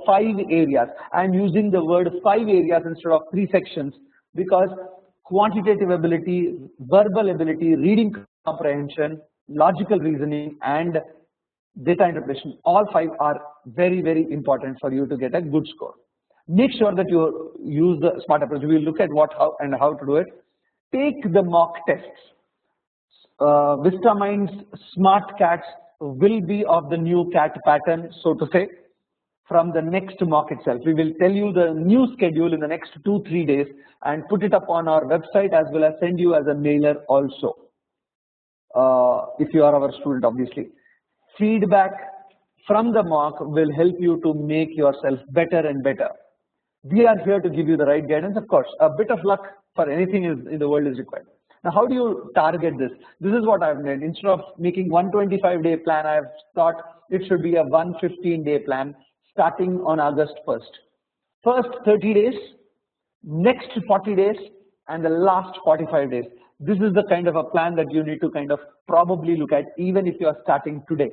5 areas. I am using the word 5 areas instead of 3 sections because quantitative ability, verbal ability, reading comprehension, logical reasoning, and data interpretation, all 5 are very, very important for you to get a good score. Make sure that you use the SMART approach. We will look at what, how, and how to do it. Take the mock tests. Vistamind's Smart Cats will be of the new CAT pattern, so to say, from the next mock itself. We will tell you the new schedule in the next 2-3 days and put it up on our website as well as send you as a mailer also. If you are our student, obviously. Feedback from the mock will help you to make yourself better and better. We are here to give you the right guidance. Of course, a bit of luck for anything in the world is required. Now, how do you target this? This is what I've made. Instead of making 125-day plan, I've thought it should be a 115-day plan starting on August 1st. First 30 days, next 40 days, and the last 45 days. This is the kind of a plan that you need to kind of probably look at even if you are starting today.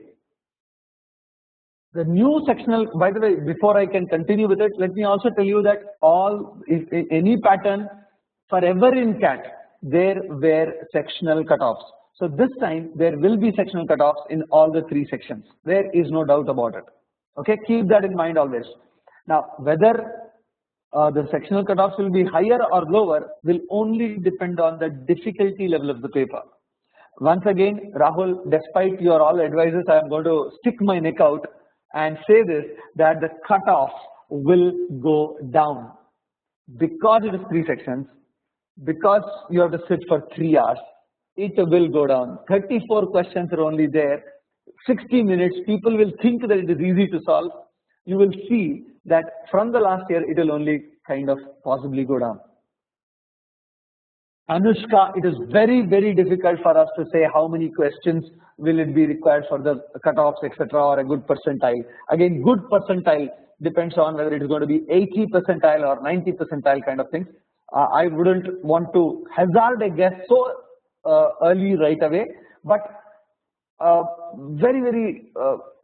The new sectional, by the way, before I can continue with it, let me also tell you that any pattern forever in CAT, there were sectional cutoffs. So this time there will be sectional cutoffs in all the 3 sections. There is no doubt about it. Okay, keep that in mind always. Now, whether the sectional cutoffs will be higher or lower will only depend on the difficulty level of the paper. Once again, Rahul, despite your all advices, I am going to stick my neck out and say this, that the cutoff will go down because it is 3 sections, because you have to sit for 3 hours, it will go down. 34 questions are only there, 60 minutes, people will think that it is easy to solve. You will see that from the last year, it will only kind of possibly go down. Anushka, it is very, very difficult for us to say how many questions will it be required for the cutoffs, etc., or a good percentile. Again, good percentile depends on whether it is going to be 80 percentile or 90 percentile kind of things. I wouldn't want to hazard a guess so early right away, but very, very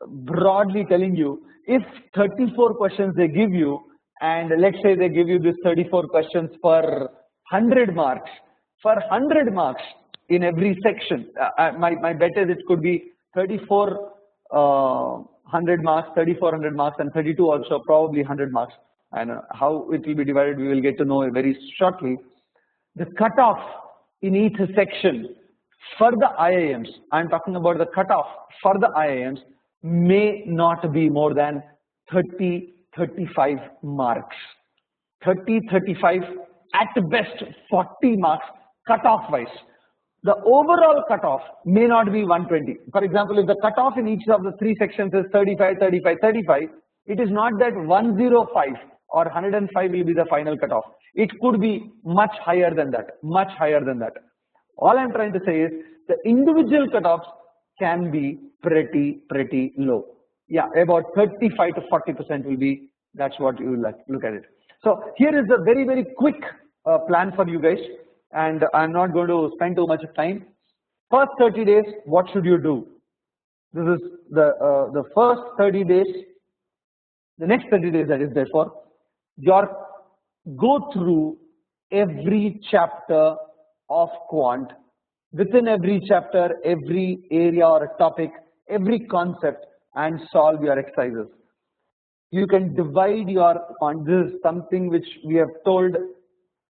broadly telling you, if 34 questions they give you, and let's say they give you this 34 questions for 100 marks, for 100 marks in every section, my bet is it could be 3400 marks, 3400 marks, and 32 also probably 100 marks. And how it will be divided, we will get to know very shortly. The cutoff in each section for the IIMs, I am talking about the cutoff for the IIMs, may not be more than 30-35 marks. 30-35, at best 40 marks cutoff wise. The overall cutoff may not be 120. For example, if the cutoff in each of the 3 sections is 35, 35, 35, it is not that 105 or 105 will be the final cutoff. It could be much higher than that, much higher than that. All I am trying to say is the individual cutoffs can be pretty low. Yeah, about 35 to 40% will be, that's what you will look at it. So here is a very, very quick plan for you guys, and I'm not going to spend too much time. First 30 days, what should you do? This is the first 30 days, the next 30 days that is therefore, go through every chapter of quant. Within every chapter, every area or a topic, every concept, and solve your exercises. You can divide your quant. This is something which we have told,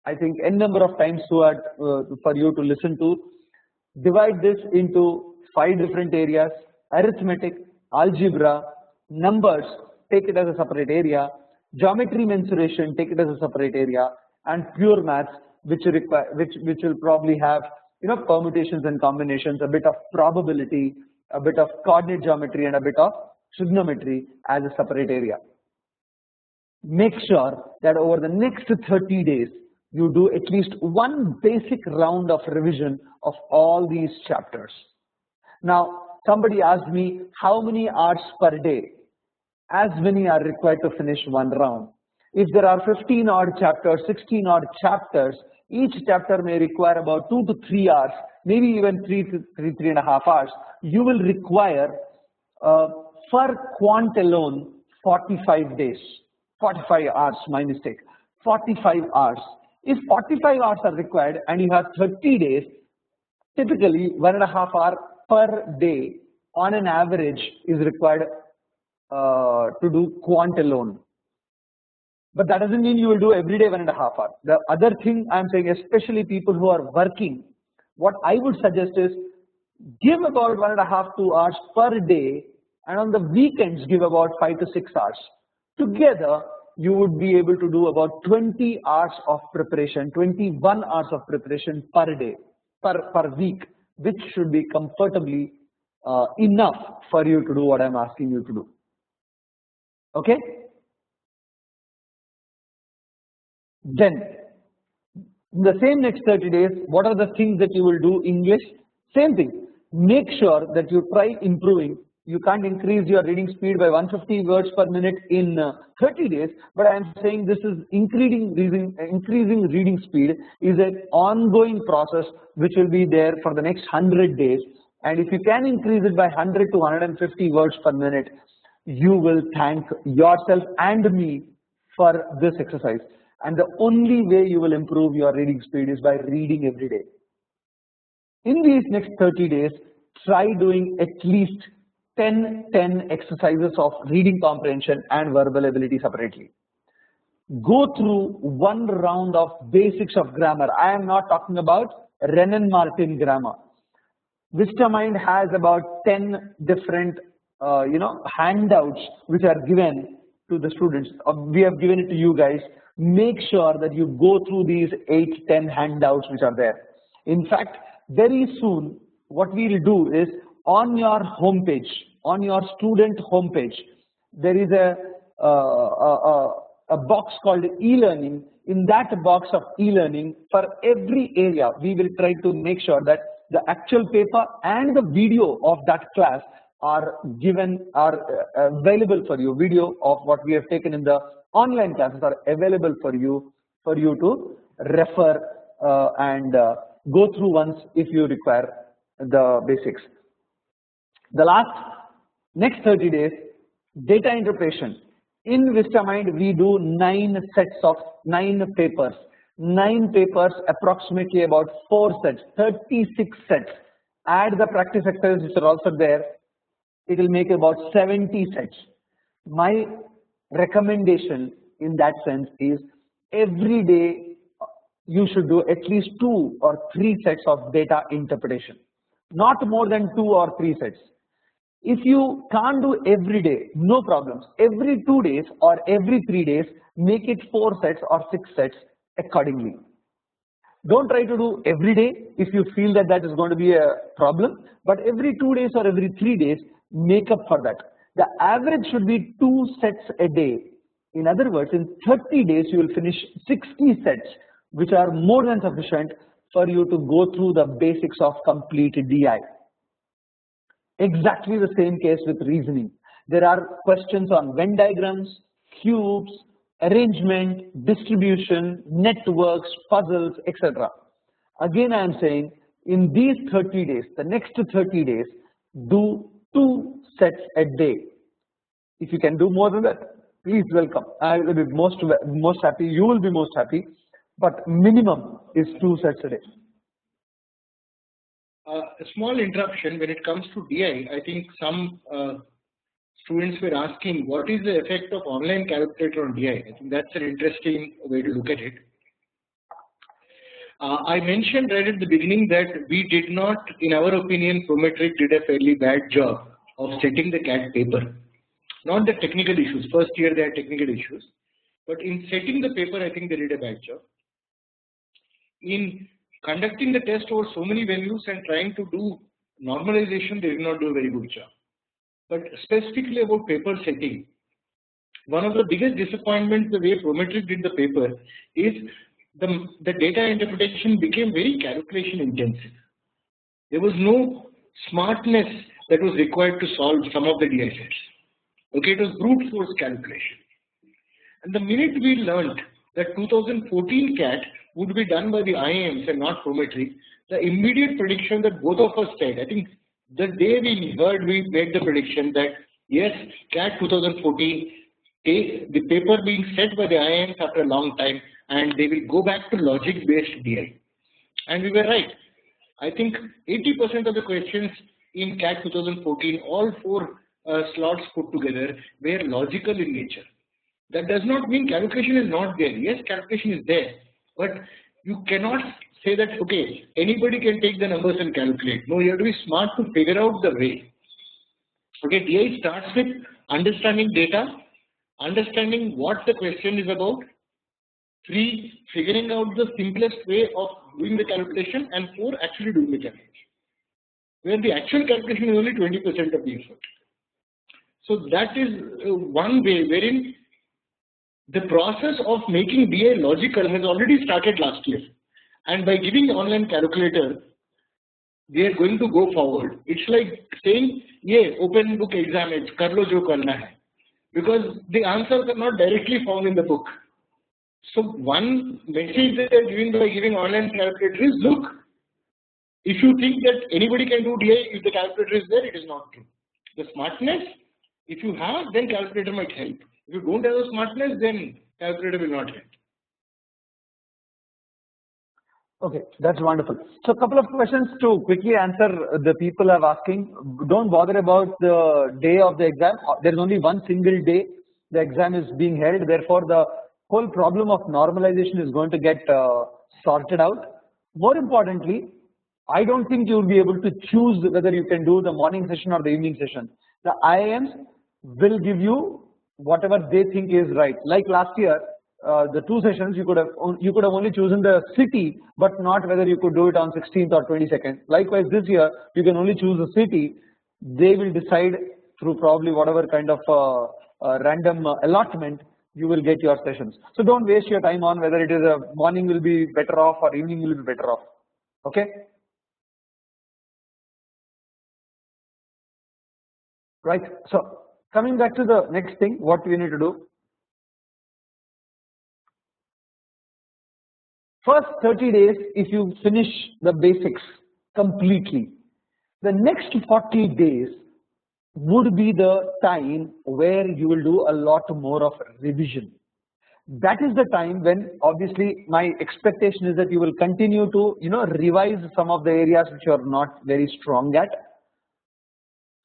I think, n number of times for you to listen to. Divide this into 5 different areas: arithmetic, algebra, numbers, take it as a separate area, Geometry mensuration, take it as a separate area, and pure maths, which will probably have permutations and combinations, a bit of probability, a bit of coordinate geometry, and a bit of trigonometry as a separate area. Make sure that over the next 30 days you do at least one basic round of revision of all these chapters. Now, somebody asked me how many hours per day. As many are required to finish one round. If there are 15 odd chapters, 16 odd chapters, each chapter may require about 2 to 3 hours, maybe even 3.5 hours. You will require for quant alone 45 days, 45 hours, my mistake, 45 hours. If 45 hours are required and you have 30 days, typically 1.5 hour per day on an average is required to do quant alone. But that doesn't mean you will do every day 1.5 hours. The other thing I'm saying, especially people who are working, what I would suggest is give about 1.5 to 2 hours per day, and on the weekends give about 5 to 6 hours. Together, you would be able to do about 20 hours of preparation, 21 hours of preparation per day, per week, which should be comfortably enough for you to do what I'm asking you to do. Okay? Then, in the same next 30 days, what are the things that you will do? English, same thing. Make sure that you try improving. You can't increase your reading speed by 150 words per minute in 30 days, but I am saying this is increasing reading speed is an ongoing process which will be there for the next 100 days. And if you can increase it by 100 to 150 words per minute, you will thank yourself and me for this exercise. And the only way you will improve your reading speed is by reading every day. In these next 30 days, try doing at least 10 exercises of reading comprehension and verbal ability separately. Go through one round of basics of grammar. I am not talking about Renan Martin grammar. Vistamind has about 10 different handouts which are given to the students. We have given it to you guys. Make sure that you go through these 8-10 handouts which are there. In fact, very soon what we will do is on your homepage, on your student homepage, there is a box called e-learning. In that box of e-learning, for every area, we will try to make sure that the actual paper and the video of that class are available for you. Video of what we have taken in the online classes are available for you to refer and go through once if you require the basics. The next 30 days, data interpretation. In Vistamind, we do 9 sets of 9 papers. 9 papers, approximately about 4 sets, 36 sets. Add the practice exercises which are also there, it will make about 70 sets. My recommendation in that sense is every day you should do at least 2 or 3 sets of data interpretation, not more than 2 or 3 sets. If you can't do every day, no problems. Every 2 days or every 3 days, make it 4 sets or 6 sets accordingly. Don't try to do every day if you feel that that is going to be a problem, but every 2 days or every 3 days, make up for that. The average should be 2 sets a day. In other words, in 30 days, you will finish 60 sets, which are more than sufficient for you to go through the basics of complete DI. Exactly the same case with reasoning. There are questions on Venn diagrams, cubes, arrangement, distribution, networks, puzzles, etc. Again, I am saying in these 30 days, the next 30 days, do 2 sets a day. If you can do more than that, please welcome. I will be most happy. You will be most happy. But minimum is 2 sets a day. A small interruption when it comes to DI. I think some students were asking what is the effect of online calculator on DI. I think that's an interesting way to look at it. I mentioned right at the beginning that we did not, in our opinion, Prometric did a fairly bad job of setting the CAT paper. Not the technical issues. First year there are technical issues. But in setting the paper, I think they did a bad job. In conducting the test over so many venues and trying to do normalization, they did not do a very good job. But specifically about paper setting, one of the biggest disappointments the way Prometric did the paper is the data interpretation became very calculation intensive. There was no smartness that was required to solve some of the DI sets. Okay, it was brute force calculation. And the minute we learned that 2014 CAT would be done by the IIMs and not Prometric, the immediate prediction that both of us said, I think the day we heard, we made the prediction that yes, CAT 2014, the paper being set by the IIMs after a long time, and they will go back to logic-based DI. And we were right. I think 80% of the questions in CAT 2014, all four slots put together, were logical in nature. That does not mean calculation is not there. Yes, calculation is there, but you cannot say that, okay, anybody can take the numbers and calculate. No, you have to be smart to figure out the way. Okay, DI starts with understanding data, understanding what the question is about, 3, figuring out the simplest way of doing the calculation, and 4, actually doing the calculation. Where the actual calculation is only 20% of the effort. So that is one way wherein the process of making DI logical has already started last year. And by giving online calculator, they are going to go forward. It's like saying, yeah, open book exam, it's kar lo jo karna hai. Because the answers are not directly found in the book. So one message that they are giving by giving online calculator is, look, if you think that anybody can do DI, if the calculator is there, it is not true. The smartness, if you have, then calculator might help. If you don't have the smartness, then calculator will not help. Okay, that's wonderful. So a couple of questions to quickly answer the people are asking. Don't bother about the day of the exam. There is only one single day the exam is being held. Therefore, the whole problem of normalization is going to get sorted out. More importantly, I don't think you will be able to choose whether you can do the morning session or the evening session. The IIMs will give you whatever they think is right. Like last year, the 2 sessions you could have only chosen the city, but not whether you could do it on 16th or 22nd. Likewise, this year you can only choose the city. They will decide through probably whatever kind of random allotment you will get your sessions. So don't waste your time on whether it is a morning will be better off or evening will be better off. Okay. Right. So coming back to the next thing, what we need to do. First 30 days, if you finish the basics completely, the next 40 days would be the time where you will do a lot more of revision. That is the time when obviously my expectation is that you will continue to revise some of the areas which you are not very strong at.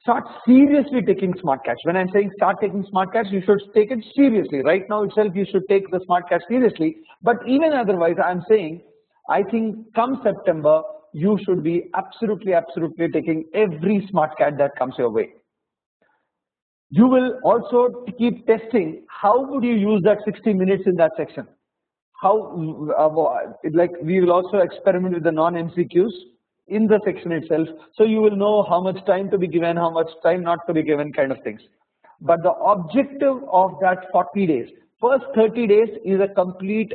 Start seriously taking smart CATs. When I'm saying start taking smart CATs, you should take it seriously. Right now itself, you should take the smart CAT seriously. But even otherwise, I'm saying, I think come September, you should be absolutely taking every smart CAT that comes your way. You will also keep testing how would you use that 60 minutes in that section. How, like we will also experiment with the non-MCQs in the section itself, so you will know how much time to be given, how much time not to be given, kind of things. But the objective of that 40 days, first 30 days is a complete,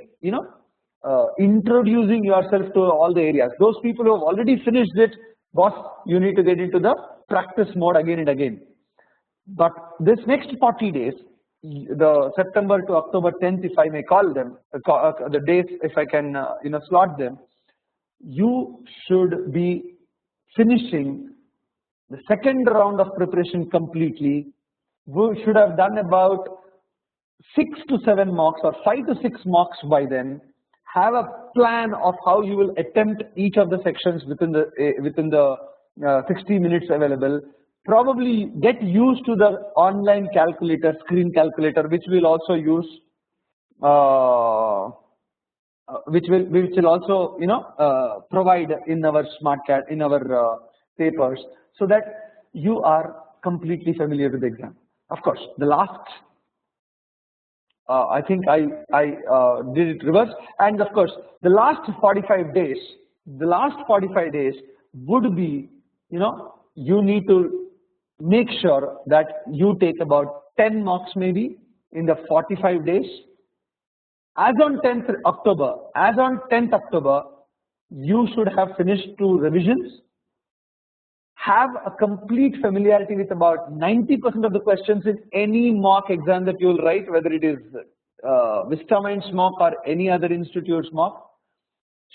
introducing yourself to all the areas. Those people who have already finished it, boss, you need to get into the practice mode again and again. But this next 40 days, the September to October 10th, if I may call them, the days, if I can, slot them, you should be finishing the second round of preparation completely. We should have done about 6 to 7 mocks or 5 to 6 mocks by then. Have a plan of how you will attempt each of the sections within the 60 minutes available. Probably get used to the online calculator, screen calculator, which we'll also use. Which will also provide in our smart CAT, in our papers, so that you are completely familiar with the exam. Of course, the last I think I did it reverse. And of course, the last 45 days, would be, you need to make sure that you take about 10 mocks maybe in the 45 days. As on 10th October, you should have finished 2 revisions, have a complete familiarity with about 90% of the questions in any mock exam that you will write, whether it is Vistamine's mock or any other institute's mock.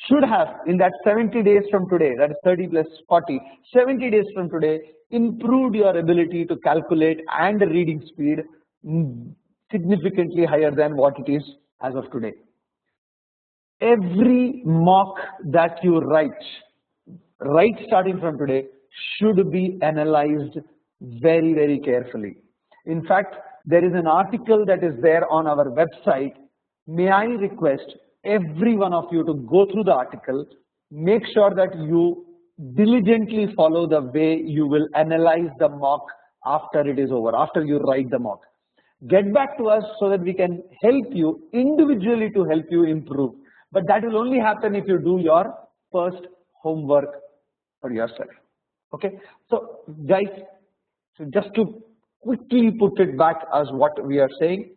Should have, in that 70 days from today, that is 30 plus 40, 70 days from today, improved your ability to calculate and reading speed significantly higher than what it is as of today. Every mock that you write starting from today should be analyzed very, very carefully. In fact, there is an article that is there on our website. May I request every one of you to go through the article, make sure that you diligently follow the way you will analyze the mock after it is over, after you write the mock. Get back to us so that we can help you individually to help you improve. But that will only happen if you do your first homework for yourself. Okay, so guys, so just to quickly put it back as what we are saying,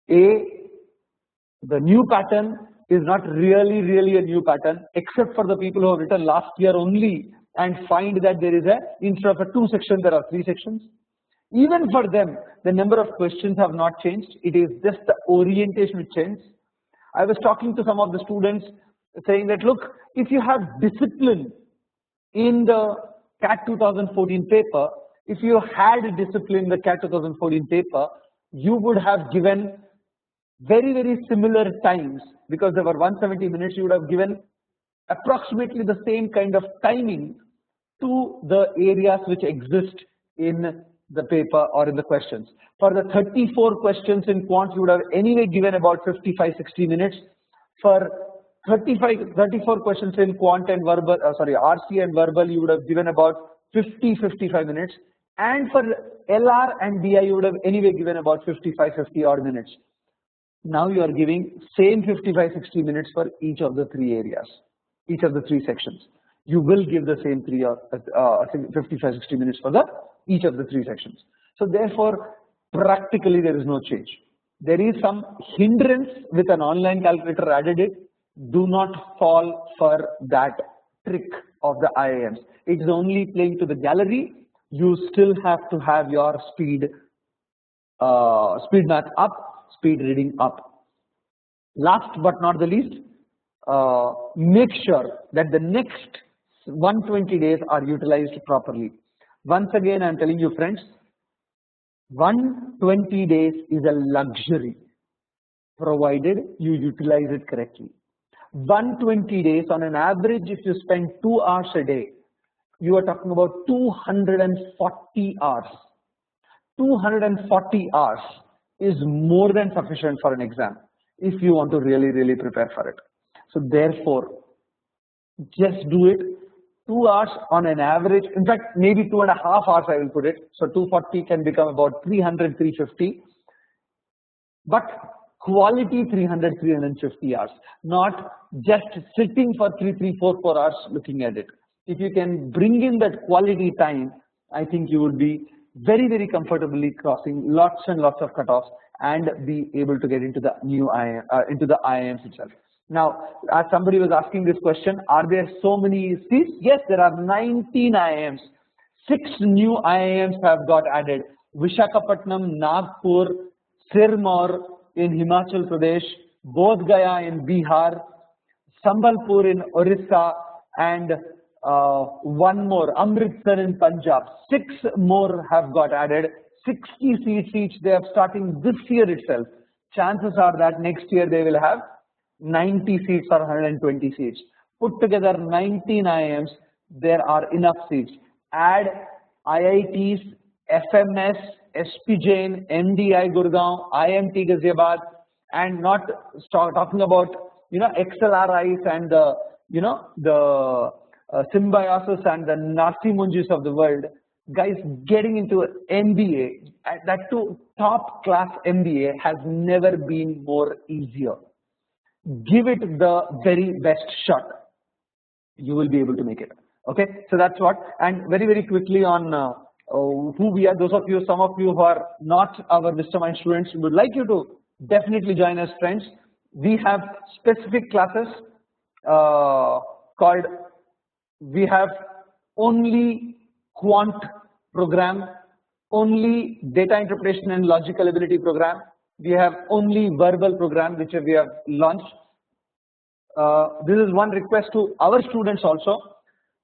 the new pattern is not really a new pattern, except for the people who have written last year only and find that there is instead of a 2 sections, there are 3 sections. Even for them, the number of questions have not changed. It is just the orientation which changed. I was talking to some of the students saying that, look, if you have discipline in the CAT 2014 paper, if you had discipline in the CAT 2014 paper, you would have given very similar times, because there were 170 minutes, you would have given approximately the same kind of timing to the areas which exist in the paper or in the questions. For the 34 questions in quant, you would have anyway given about 55-60 minutes. For 34 questions in quant and verbal, RC and verbal, you would have given about 50-55 minutes. And for LR and DI, you would have anyway given about 55-50 odd minutes. Now you are giving same 55-60 minutes for each of the 3 areas, each of the 3 sections. You will give the same 55-60 minutes for each of the 3 sections. So therefore, practically there is no change. There is some hindrance with an online calculator added it. Do not fall for that trick of the IIMs. It is only playing to the gallery. You still have to have your speed math up, speed reading up. Last but not the least, make sure that the next 120 days are utilized properly. Once again, I am telling you friends, 120 days is a luxury, provided you utilize it correctly. 120 days on an average, if you spend 2 hours a day, you are talking about 240 hours. 240 hours is more than sufficient for an exam if you want to really prepare for it. So therefore, just do it. 2 hours on an average, in fact maybe 2.5 hours I will put it, so 240 can become about 300-350, but quality 300-350 hours, not just sitting for 3-4 hours looking at it. If you can bring in that quality time, I think you would be very comfortably crossing lots and lots of cutoffs and be able to get into the new into the IIMs itself. Now, as somebody was asking this question, are there so many seats? Yes, there are 19 IIMs. 6 new IIMs have got added. Visakhapatnam, Nagpur, Sirmaur in Himachal Pradesh, Bodh Gaya in Bihar, Sambalpur in Orissa, and one more, Amritsar in Punjab. 6 more have got added. 60 seats each. They are starting this year itself. Chances are that next year they will have 90 seats or 120 seats. Put together 19 IIMs, there are enough seats. Add IITs, FMS, SP Jain, MDI Gurgaon, IMT Ghaziabad, and not start talking about XLRIs and the Symbiosis and the Narsi Munjis of the world. guys, getting into an MBA, that too top class MBA, has never been more easier. Give it the very best shot. You will be able to make it. Okay, so that's what. And very quickly on who we are. Those of you, some of you who are not our Vistamind students, would like you to definitely join us, friends. We have specific classes called. We have only quant program, only data interpretation and logical ability program. We have only verbal program which we have launched. This is one request to our students also.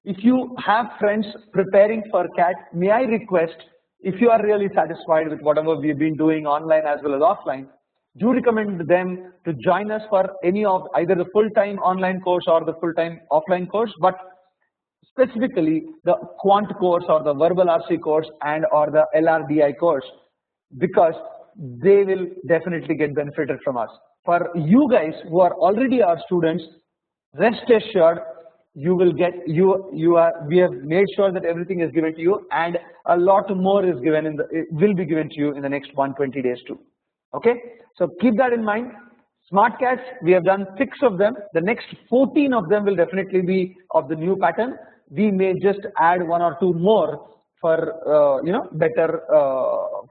If you have friends preparing for CAT, may I request, if you are really satisfied with whatever we've been doing online as well as offline, do recommend them to join us for any of either the full-time online course or the full-time offline course, but specifically the quant course or the verbal RC course and or the LRDI course, because they will definitely get benefited from us. For you guys who are already our students, rest assured you will get we have made sure that everything is given to you, and a lot more is given will be given to you in the next 120 days too. Okay, so keep that in mind. Smart Cats, we have done 6 of them. The next 14 of them will definitely be of the new pattern. We may just add 1 or 2 more for better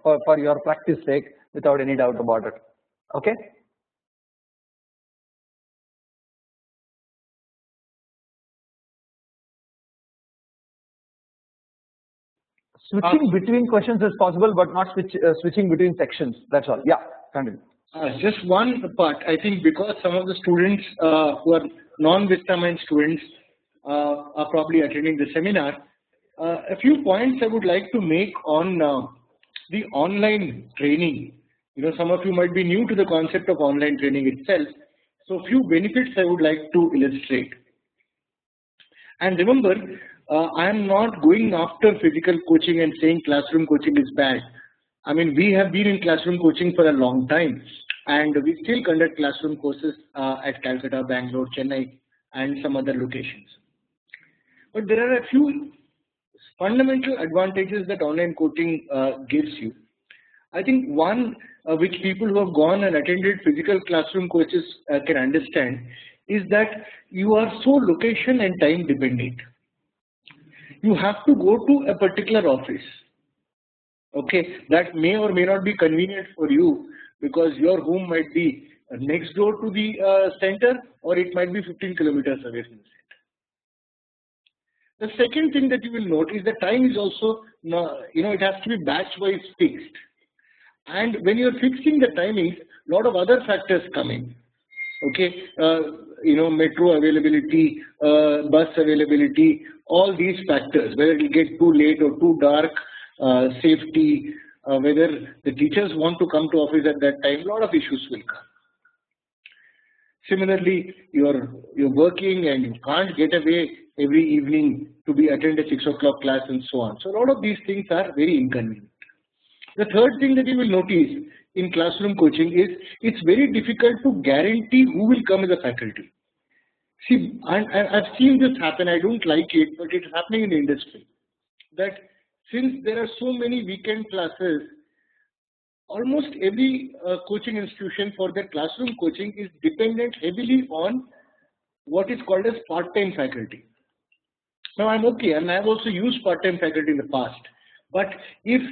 for your practice sake, without any doubt about it. Okay. Switching between questions is possible, but not switching between sections. That's all. Yeah, continue. Just one part. I think because some of the students who are non-Vistamind students are probably attending the seminar, a few points I would like to make on the online training. Some of you might be new to the concept of online training itself. So few benefits I would like to illustrate. And remember, I am not going after physical coaching and saying classroom coaching is bad. I mean, we have been in classroom coaching for a long time, and we still conduct classroom courses at Calcutta, Bangalore, Chennai, and some other locations. But there are a few fundamental advantages that online coaching gives you. I think one which people who have gone and attended physical classroom courses can understand is that you are so location and time dependent. You have to go to a particular office. Okay, that may or may not be convenient for you because your home might be next door to the center, or it might be 15 kilometers away from the center. The second thing that you will note is the time is also, it has to be batch-wise fixed. And when you're fixing the timings, a lot of other factors come in. Okay, metro availability, bus availability, all these factors, whether it will get too late or too dark, safety, whether the teachers want to come to office at that time, a lot of issues will come. Similarly, you're working and you can't get away every evening to attend a 6 o'clock class and so on. So a lot of these things are very inconvenient. The third thing that you will notice in classroom coaching is it's very difficult to guarantee who will come as a faculty. See, I've seen this happen. I don't like it, but it's happening in the industry. That since there are so many weekend classes, almost every coaching institution for their classroom coaching is dependent heavily on what is called as part-time faculty. Now I'm okay, and I've also used part-time faculty in the past. But if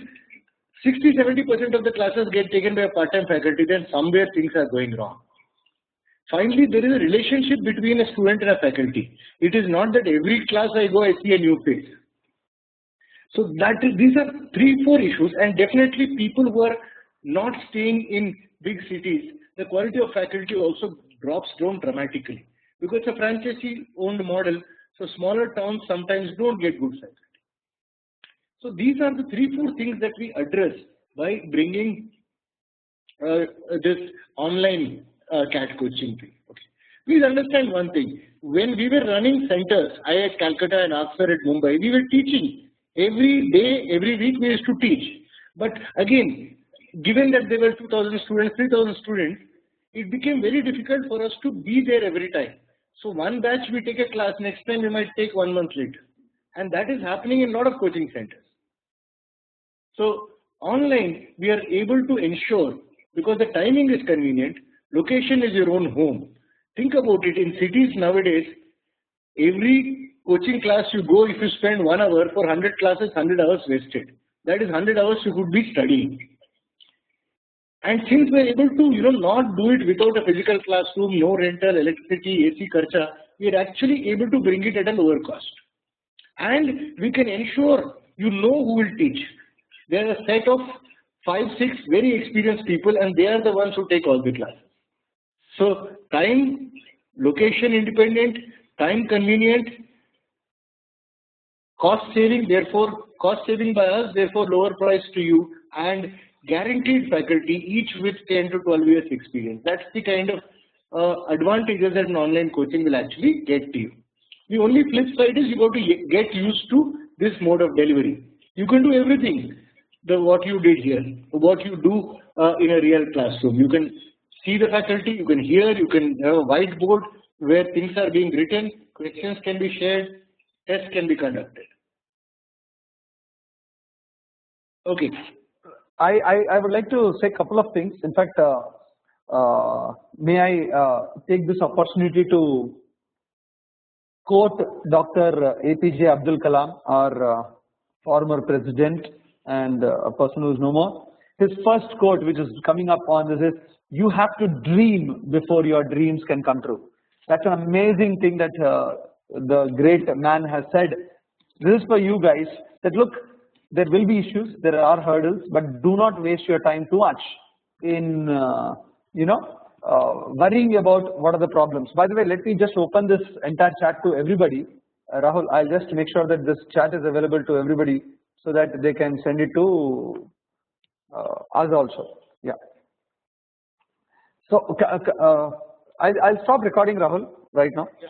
60–70% of the classes get taken by a part-time faculty, then somewhere things are going wrong. Finally, there is a relationship between a student and a faculty. It is not that every class I go, I see a new face. So these are 3–4 issues, and definitely people who are not staying in big cities, the quality of faculty also drops down dramatically because it's a franchisee-owned model. So smaller towns sometimes don't get good faculty. So these are the 3–4 things that we address by bringing this online CAT coaching thing. Okay. Please understand one thing. When we were running centers, I at Calcutta and Oxford at Mumbai, we were teaching. Every day, every week we used to teach. But again, given that there were 2,000 students, 3,000 students, it became very difficult for us to be there every time. So one batch we take a class, next time we might take 1 month later. And that is happening in a lot of coaching centers. So online, we are able to ensure, because the timing is convenient, location is your own home. Think about it, in cities nowadays, every coaching class you go, if you spend 1 hour for 100 classes, 100 hours wasted. That is 100 hours you could be studying. And since we are able to, not do it without a physical classroom, no rental, electricity, AC kharcha, we are actually able to bring it at a lower cost. And we can ensure you know who will teach. There are a set of 5, 6 very experienced people, and they are the ones who take all the classes. So time, location independent, time convenient, cost saving, therefore cost saving by us, therefore lower price to you, and guaranteed faculty, each with 10 to 12 years experience. That's the kind of advantages that an online coaching will actually get to you. The only flip side is you got to get used to this mode of delivery. You can do everything, what you did here, what you do in a real classroom. You can see the faculty, you can hear, you can have a whiteboard where things are being written, questions can be shared, tests can be conducted. Okay. I would like to say a couple of things. In fact, may I take this opportunity to quote Dr. APJ Abdul Kalam, our former president and a person who is no more. His first quote, which is coming up on this, is, "You have to dream before your dreams can come true." That's an amazing thing that the great man has said. This is for you guys, that look, there will be issues, there are hurdles, but do not waste your time too much in worrying about what are the problems. By the way, let me just open this entire chat to everybody. Rahul, I'll just make sure that this chat is available to everybody so that they can send it to us also. Yeah. So I'll stop recording, Rahul, right now. Yeah.